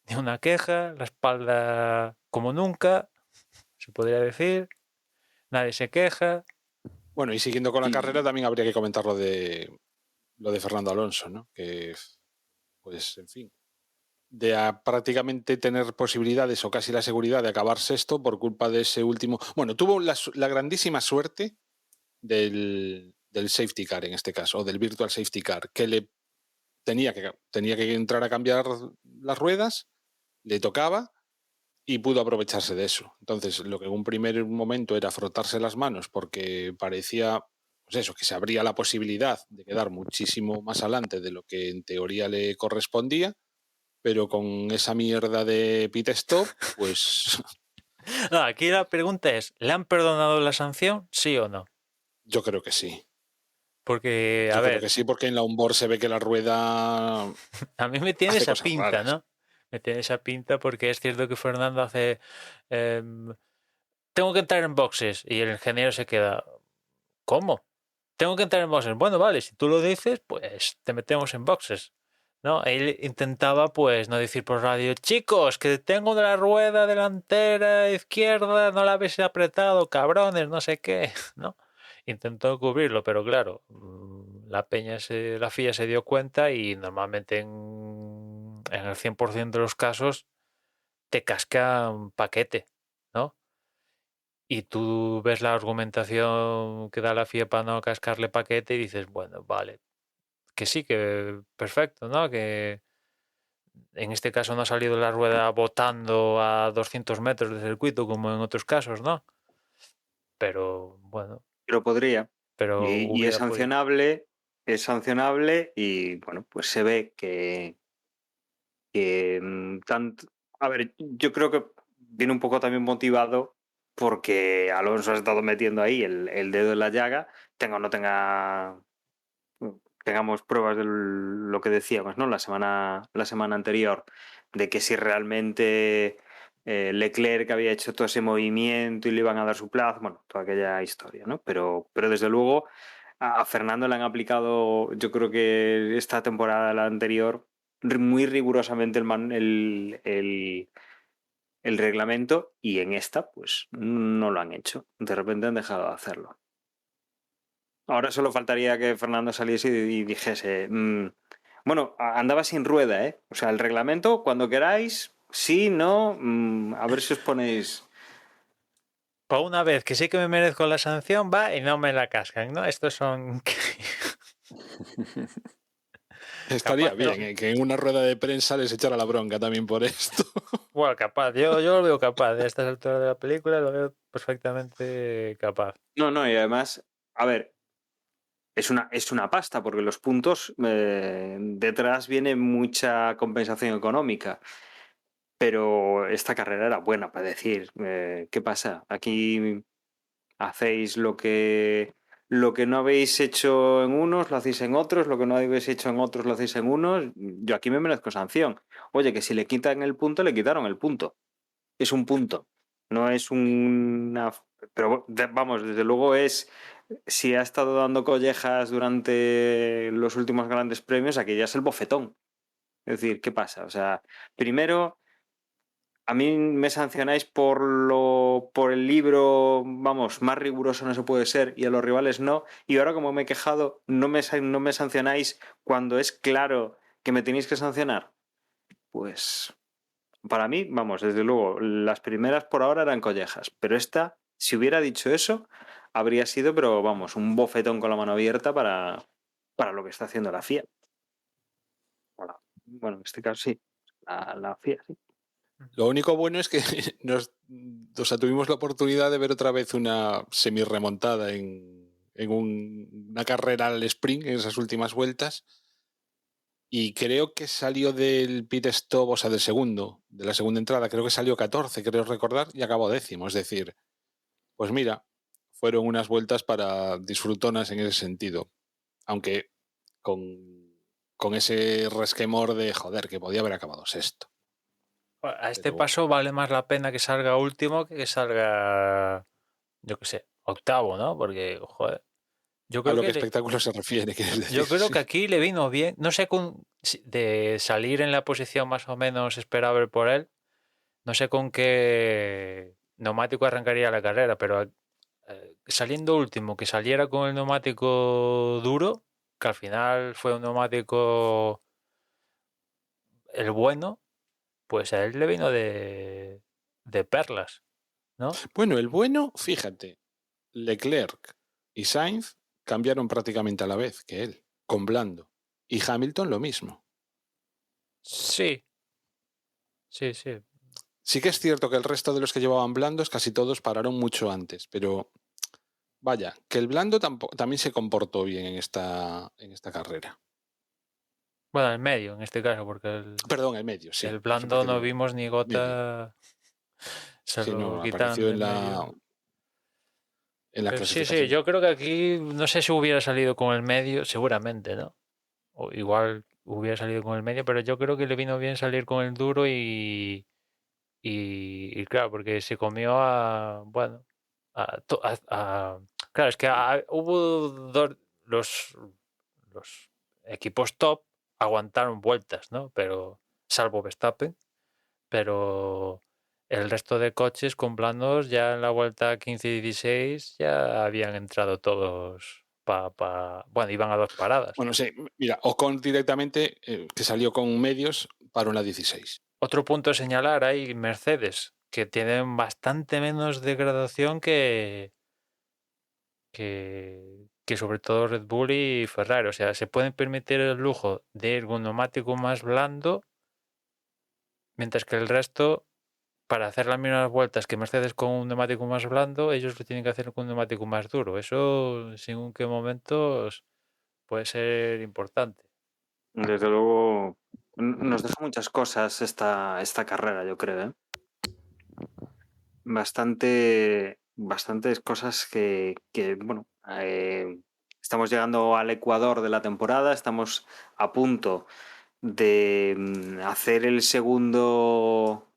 ni una queja, la espalda como nunca, se podría decir, nadie se queja. Bueno, y siguiendo con la Y carrera también habría que comentar lo de Fernando Alonso, ¿no? Que, pues, en fin, prácticamente tener posibilidades o casi la seguridad de acabar sexto por culpa de ese último. Bueno, tuvo la grandísima suerte del safety car en este caso, o del virtual safety car, que le tenía que entrar a cambiar las ruedas, le tocaba y pudo aprovecharse de eso. Entonces, lo que en un primer momento era frotarse las manos porque parecía, pues eso, que se abría la posibilidad de quedar muchísimo más adelante de lo que en teoría le correspondía, pero con esa mierda de pit stop, pues No, aquí la pregunta es, ¿le han perdonado la sanción, sí o no? yo creo que sí. Porque, a Yo creo ver, que sí, porque en la onboard se ve que la rueda a mí me tiene hace esa cosas pinta, raras. ¿no? Me tiene esa pinta porque es cierto que Fernando hace... tengo que entrar en boxes y el ingeniero se queda... ¿Cómo? Tengo que entrar en boxes. Bueno, vale, si tú lo dices, pues te metemos en boxes. ¿No? Él intentaba, pues, no decir por radio, chicos, que tengo de la rueda delantera izquierda, no la habéis apretado, cabrones, no sé qué, ¿no? Intentó cubrirlo, pero claro, la FIA se dio cuenta y normalmente en el 100% de los casos te casca un paquete, ¿no? Y tú ves la argumentación que da la FIA para no cascarle paquete y dices, bueno, vale, que sí, que perfecto, ¿no? Que en este caso no ha salido la rueda botando a 200 metros de circuito como en otros casos, ¿no? Pero bueno, Pero podría. pero Y hubiera podido. es sancionable y bueno, pues se ve que tanto... A ver, yo creo que viene un poco también motivado porque Alonso ha estado metiendo ahí el dedo en la llaga, tenga o no tengamos pruebas de lo que decíamos, ¿no? La semana anterior, de que si realmente Leclerc había hecho todo ese movimiento y le iban a dar su plazo, bueno, toda aquella historia, ¿no? Pero desde luego a Fernando le han aplicado, yo creo que esta temporada, la anterior, muy rigurosamente el reglamento y en esta, pues no lo han hecho. De repente han dejado de hacerlo. Ahora solo faltaría que Fernando saliese y dijese, bueno, andaba sin rueda, ¿eh? O sea, el reglamento, cuando queráis, sí, no, a ver si os ponéis... Por una vez que sí que me merezco la sanción, va y no me la cascan, ¿no? Estos son... estaría capaz, bien, que en una rueda de prensa les echara la bronca también por esto. bueno, capaz, yo lo veo capaz. De estas alturas de la película lo veo perfectamente capaz. No, y además, a ver, es una pasta, porque los puntos detrás viene mucha compensación económica. Pero esta carrera era buena para decir, ¿qué pasa? Aquí hacéis lo que no habéis hecho en unos, lo hacéis en otros, lo que no habéis hecho en otros, lo hacéis en unos. Yo aquí me merezco sanción. Oye, que si le quitan el punto, le quitaron el punto. Es un punto. No es una... Pero vamos, desde luego es... Si ha estado dando collejas durante los últimos grandes premios, aquí ya es el bofetón. Es decir, ¿qué pasa? O sea, primero, a mí me sancionáis por el libro, vamos, más riguroso no se puede ser, y a los rivales no. Y ahora, como me he quejado, no me sancionáis cuando es claro que me tenéis que sancionar. Pues para mí, vamos, desde luego, las primeras por ahora eran collejas, pero esta, si hubiera dicho eso, habría sido, pero vamos, un bofetón con la mano abierta para lo que está haciendo la FIA. Bueno, en este caso sí, la FIA, sí. Lo único bueno es que tuvimos la oportunidad de ver otra vez una semi-remontada en una carrera al sprint en esas últimas vueltas. Y creo que salió del pit stop, o sea, de la segunda entrada, creo que salió 14, creo recordar, y acabó 10º. Es decir, pues mira, fueron unas vueltas para disfrutonas en ese sentido. Aunque con ese resquemor de, joder, que podía haber acabado sexto. A este Pero paso vale más la pena que salga último que salga, yo qué sé, octavo, ¿no? Porque, joder, yo a creo lo que que espectáculo se refiere, quieres decir. yo creo Sí. que aquí le vino bien, no sé de salir en la posición más o menos esperable por él, no sé con qué neumático arrancaría la carrera, pero saliendo último, que saliera con el neumático duro, que al final fue un neumático el bueno, pues a él le vino de perlas, ¿no? Bueno, el bueno, fíjate, Leclerc y Sainz cambiaron prácticamente a la vez que él, con blando. Y Hamilton lo mismo. Sí, sí. Sí que es cierto que el resto de los que llevaban blandos casi todos pararon mucho antes, pero vaya, que el blando también se comportó bien en esta carrera. Bueno, el medio en este caso, porque Perdón, el medio, sí. el blando no vimos ni Medio. gota, se Sí, lo no, quitaron apareció de en medio. la Pero sí, clasificación. yo creo que aquí no sé si hubiera salido con el medio, seguramente, ¿no? O igual hubiera salido con el medio, pero yo creo que le vino bien salir con el duro y claro, porque se comió bueno, claro, es que hubo los equipos top aguantaron vueltas, ¿no? Pero salvo Verstappen, pero el resto de coches con blandos ya en la vuelta 15 y 16 ya habían entrado todos bueno, iban a 2 paradas. Bueno, sí, mira, Ocon directamente, que salió con medios, paró en la 16. Otro punto a señalar hay Mercedes, que tienen bastante menos degradación que sobre todo Red Bull y Ferrari. O sea, se pueden permitir el lujo de ir con un neumático más blando, mientras que el resto, para hacer las mismas vueltas que Mercedes con un neumático más blando, ellos lo tienen que hacer con un neumático más duro. Eso, según qué momentos, puede ser importante. Desde luego, nos deja muchas cosas esta carrera, yo creo, ¿eh? Bastantes cosas bueno, estamos llegando al Ecuador de la temporada, estamos a punto de hacer el segundo,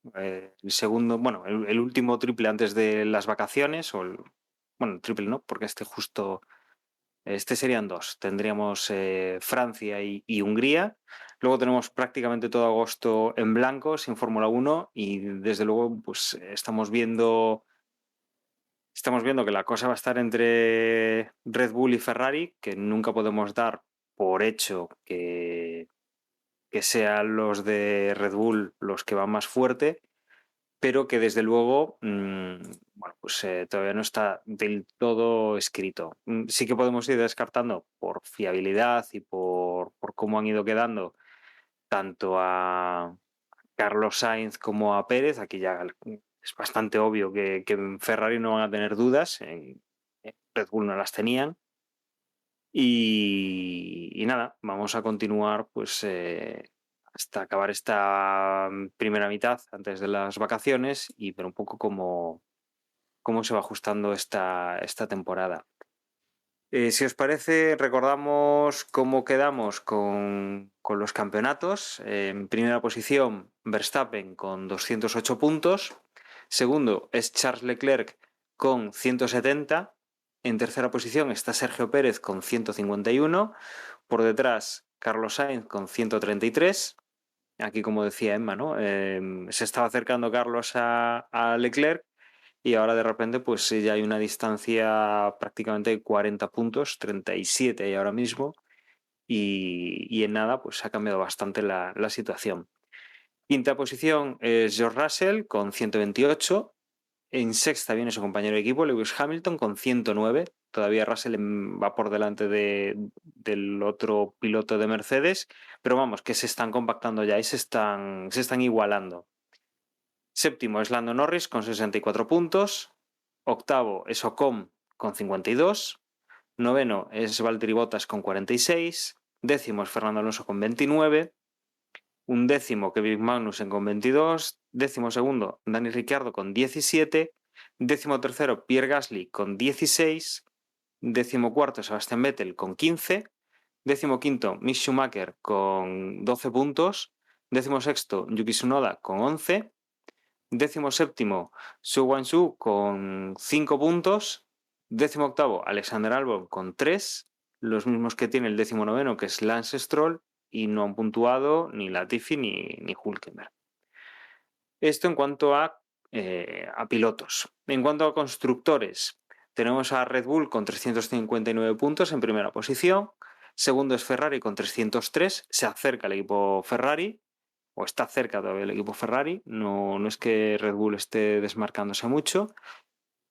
bueno, el último triple antes de las vacaciones, bueno, el triple no, porque este serían dos. Tendríamos Francia y Hungría. Luego tenemos prácticamente todo agosto en blanco, sin Fórmula 1, y desde luego pues estamos viendo que la cosa va a estar entre Red Bull y Ferrari, que nunca podemos dar por hecho que sean los de Red Bull los que van más fuerte, pero que desde luego bueno, pues todavía no está del todo escrito. Sí que podemos ir descartando por fiabilidad y por cómo han ido quedando tanto a Carlos Sainz como a Pérez. Aquí ya es bastante obvio que en Ferrari no van a tener dudas, en Red Bull no las tenían. Y nada, vamos a continuar pues hasta acabar esta primera mitad antes de las vacaciones y ver un poco cómo se va ajustando esta temporada. Si os parece, recordamos cómo quedamos con los campeonatos. En primera posición, Verstappen con 208 puntos. Segundo es Charles Leclerc con 170. En tercera posición está Sergio Pérez con 151. Por detrás, Carlos Sainz con 133. Aquí, como decía Emma, ¿no? Se estaba acercando Carlos a Leclerc y ahora de repente pues sí, ya hay una distancia prácticamente de 40 puntos, 37 hay ahora mismo, y en nada pues ha cambiado bastante la situación. Quinta posición es George Russell con 128. En sexta viene su compañero de equipo, Lewis Hamilton, con 109. Todavía Russell va por delante del otro piloto de Mercedes, pero vamos, que se están compactando ya y se están igualando. Séptimo es Lando Norris con 64 puntos. Octavo es Ocon con 52. Noveno es Valtteri Bottas con 46. Décimo es Fernando Alonso con 29. Un décimo Kevin Magnussen con 22. Décimo segundo Dani Ricciardo con 17. Décimo tercero Pierre Gasly con 16. Décimo cuarto Sebastian Vettel con 15. Décimo quinto Mick Schumacher con 12 puntos. Décimo sexto Yuki Tsunoda con 11. 17º, Su Guangzhou con 5 puntos. 18º, Alexander Albon con 3, los mismos que tiene el 19º, que es Lance Stroll, y no han puntuado ni Latifi ni Hülkenberg. Esto en cuanto a pilotos. En cuanto a constructores, tenemos a Red Bull con 359 puntos en primera posición. Segundo es Ferrari con 303, se acerca el equipo Ferrari. o está cerca todavía el equipo Ferrari, no es que Red Bull esté desmarcándose mucho.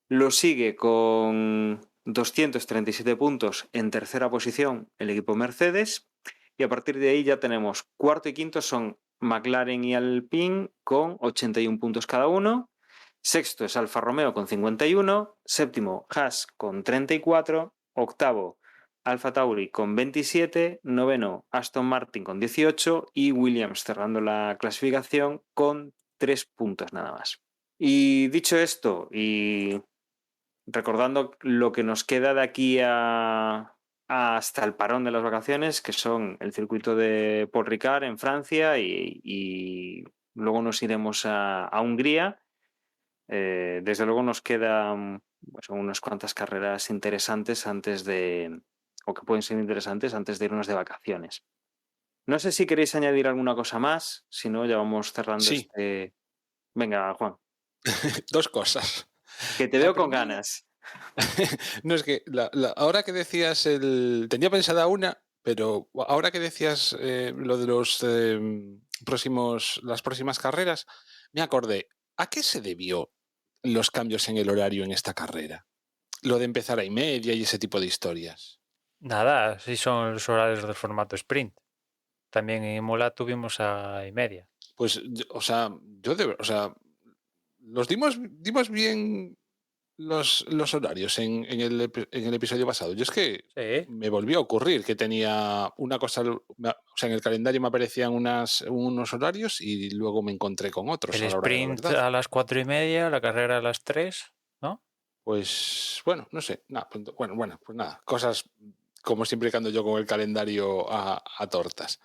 Lo sigue con 237 puntos en tercera posición el equipo Mercedes, y a partir de ahí ya tenemos cuarto y quinto son McLaren y Alpine con 81 puntos cada uno. Sexto es Alfa Romeo con 51, séptimo Haas con 34, octavo Alfa Tauri con 27, noveno Aston Martin con 18 y Williams cerrando la clasificación con 3 puntos nada más. Y dicho esto, y recordando lo que nos queda de aquí hasta el parón de las vacaciones, que son el circuito de Paul Ricard en Francia y luego nos iremos a Hungría. Desde luego nos quedan pues, unas cuantas carreras interesantes o que pueden ser interesantes antes de irnos de vacaciones. No sé si queréis añadir alguna cosa más, si no ya vamos cerrando Sí. Venga, Juan. 2 cosas. Que te La veo con primera- ganas. No, es que ahora que decías tenía pensada una, pero ahora que decías lo de las próximas carreras, me acordé, ¿a qué se debió los cambios en el horario en esta carrera? Lo de empezar a 1:30 y ese tipo de historias. Nada, así son los horarios del formato sprint. También en Imola tuvimos a 1:30. Pues, los dimos bien los horarios en el episodio pasado. Yo es que Sí. me volvió a ocurrir que tenía una cosa, o sea, en el calendario me aparecían unos horarios y luego me encontré con otros El a la hora de la sprint verdad. a las 4:30, la carrera a las 3, ¿no? Pues bueno, no sé. Bueno, pues nada, cosas como siempre que ando yo con el calendario a tortas.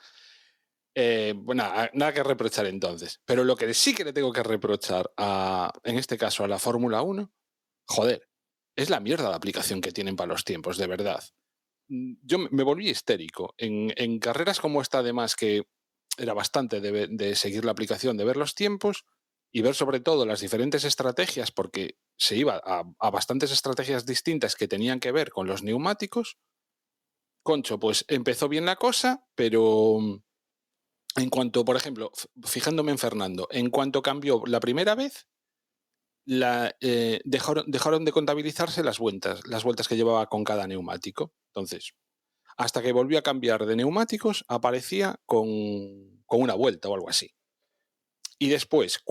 Bueno, nada que reprochar entonces. Pero lo que sí que le tengo que reprochar en este caso a la Fórmula 1, joder, es la mierda la aplicación que tienen para los tiempos, de verdad. Yo me volví histérico. En carreras como esta, además, que era bastante de seguir la aplicación, de ver los tiempos y ver sobre todo las diferentes estrategias, porque se iba a bastantes estrategias distintas que tenían que ver con los neumáticos. Concho, pues empezó bien la cosa, pero en cuanto, por ejemplo, fijándome en Fernando, en cuanto cambió la primera vez, dejaron de contabilizarse las vueltas que llevaba con cada neumático. Entonces, hasta que volvió a cambiar de neumáticos, aparecía con una vuelta o algo así. Y después,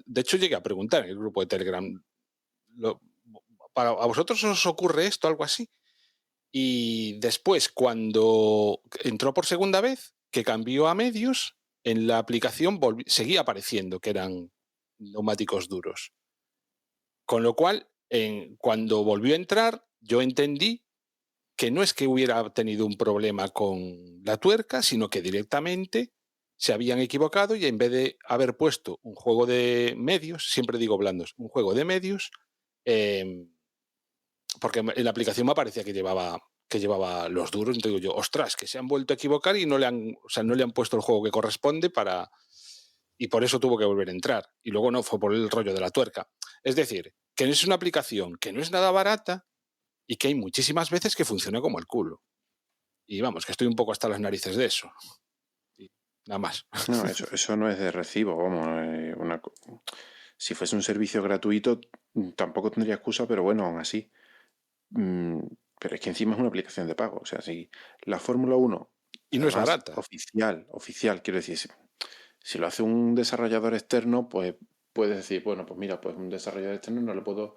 de hecho llegué a preguntar en el grupo de Telegram, ¿a vosotros os ocurre esto, algo así? Y después, cuando entró por segunda vez, que cambió a medios, en la aplicación seguía apareciendo que eran neumáticos duros. Con lo cual, cuando volvió a entrar, yo entendí que no es que hubiera tenido un problema con la tuerca, sino que directamente se habían equivocado y en vez de haber puesto un juego de medios, siempre digo blandos, un juego de medios, porque en la aplicación me parecía que llevaba los duros, entonces digo yo, ostras, que se han vuelto a equivocar y no le han puesto el juego que corresponde y por eso tuvo que volver a entrar. Y luego no, fue por el rollo de la tuerca. Es decir, que es una aplicación que no es nada barata y que hay muchísimas veces que funciona como el culo. Y vamos, que estoy un poco hasta las narices de eso. Y nada más. No, eso no es de recibo, vamos. Si fuese un servicio gratuito, tampoco tendría excusa, pero bueno, aún así. Pero es que encima es una aplicación de pago. O sea, si la Fórmula 1... Y no es barata. Oficial, quiero decir. Si lo hace un desarrollador externo, pues puedes decir, bueno, pues mira, pues un desarrollador externo no le puedo...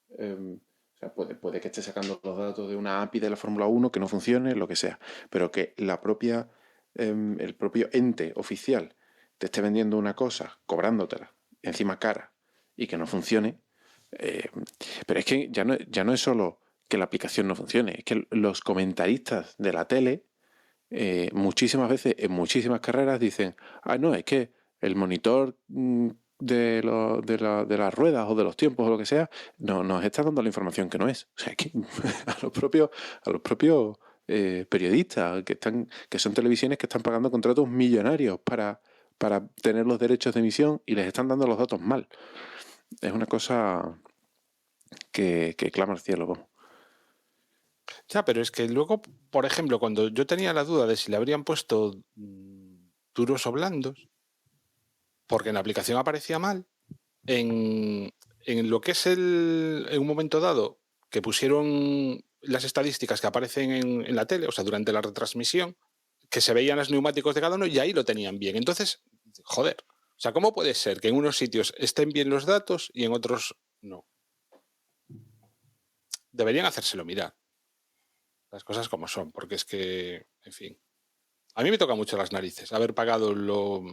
o sea, puede que esté sacando los datos de una API de la Fórmula 1 que no funcione, lo que sea. Pero que el propio ente oficial te esté vendiendo una cosa, cobrándotela, encima cara, y que no funcione. Pero es que ya no es solo que la aplicación no funcione, es que los comentaristas de la tele muchísimas veces, en muchísimas carreras, dicen, no, es que el monitor de las ruedas o de los tiempos o lo que sea, nos está dando la información que no es. O sea, que a los propios periodistas que son televisiones que están pagando contratos millonarios para tener los derechos de emisión y les están dando los datos mal. Es una cosa que clama al cielo, vamos. Ya, pero es que luego, por ejemplo, cuando yo tenía la duda de si le habrían puesto duros o blandos, porque en la aplicación aparecía mal. En lo que es en un momento dado que pusieron las estadísticas que aparecen en la tele, o sea, durante la retransmisión, que se veían los neumáticos de cada uno y ahí lo tenían bien. Entonces, joder, o sea, ¿cómo puede ser que en unos sitios estén bien los datos y en otros no? Deberían hacérselo mirar. Las cosas como son, porque es que, en fin. A mí me toca mucho las narices haber pagado lo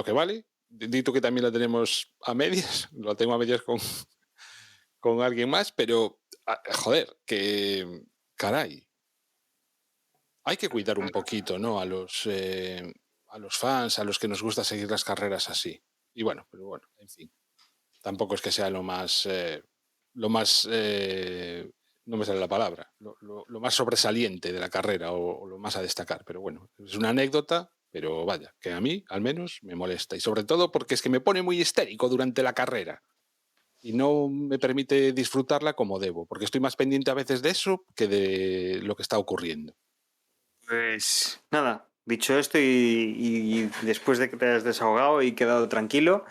que vale. Dito que también lo tenemos a medias, lo tengo a medias con alguien más, pero joder, que caray. Hay que cuidar un poquito, ¿no? A los fans, a los que nos gusta seguir las carreras así. Y bueno, pero bueno, en fin. Tampoco es que sea lo más no me sale la palabra, lo más sobresaliente de la carrera o lo más a destacar. Pero bueno, es una anécdota, pero vaya, que a mí al menos me molesta. Y sobre todo porque es que me pone muy histérico durante la carrera y no me permite disfrutarla como debo, porque estoy más pendiente a veces de eso que de lo que está ocurriendo. Pues nada, dicho esto y después de que te hayas desahogado y quedado tranquilo,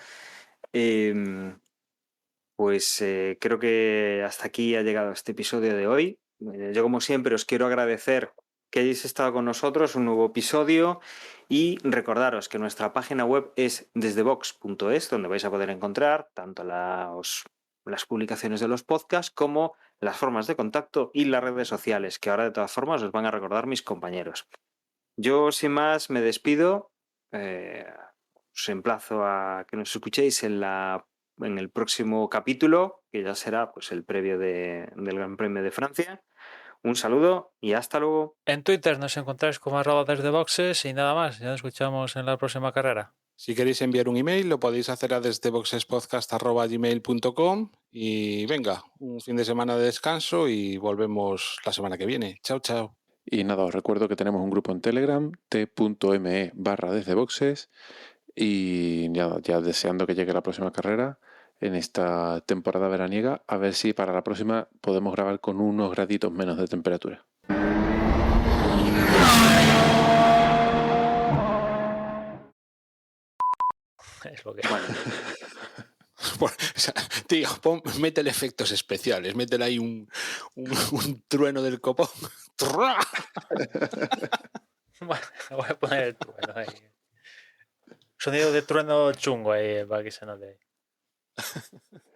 pues creo que hasta aquí ha llegado este episodio de hoy. Yo como siempre os quiero agradecer que hayáis estado con nosotros, un nuevo episodio, y recordaros que nuestra página web es desdevox.es, donde vais a poder encontrar tanto las publicaciones de los podcasts como las formas de contacto y las redes sociales, que ahora de todas formas os van a recordar mis compañeros. Yo sin más me despido, os emplazo a que nos escuchéis en el próximo capítulo, que ya será pues el previo del Gran Premio de Francia. Un saludo y hasta luego. En Twitter nos encontráis como @desdeboxes y nada más. Ya nos escuchamos en la próxima carrera. Si queréis enviar un email, lo podéis hacer a desdeboxespodcast@gmail.com y venga, un fin de semana de descanso y volvemos la semana que viene. Chao, chao. Y nada, os recuerdo que tenemos un grupo en Telegram, t.me/desdeboxes, y ya deseando que llegue la próxima carrera en esta temporada veraniega, a ver si para la próxima podemos grabar con unos graditos menos de temperatura. Es lo que... O sea, tío, métele efectos especiales, métele ahí un trueno del copón. Bueno, voy a poner el trueno ahí. Sonido de trueno chungo ahí para que se note.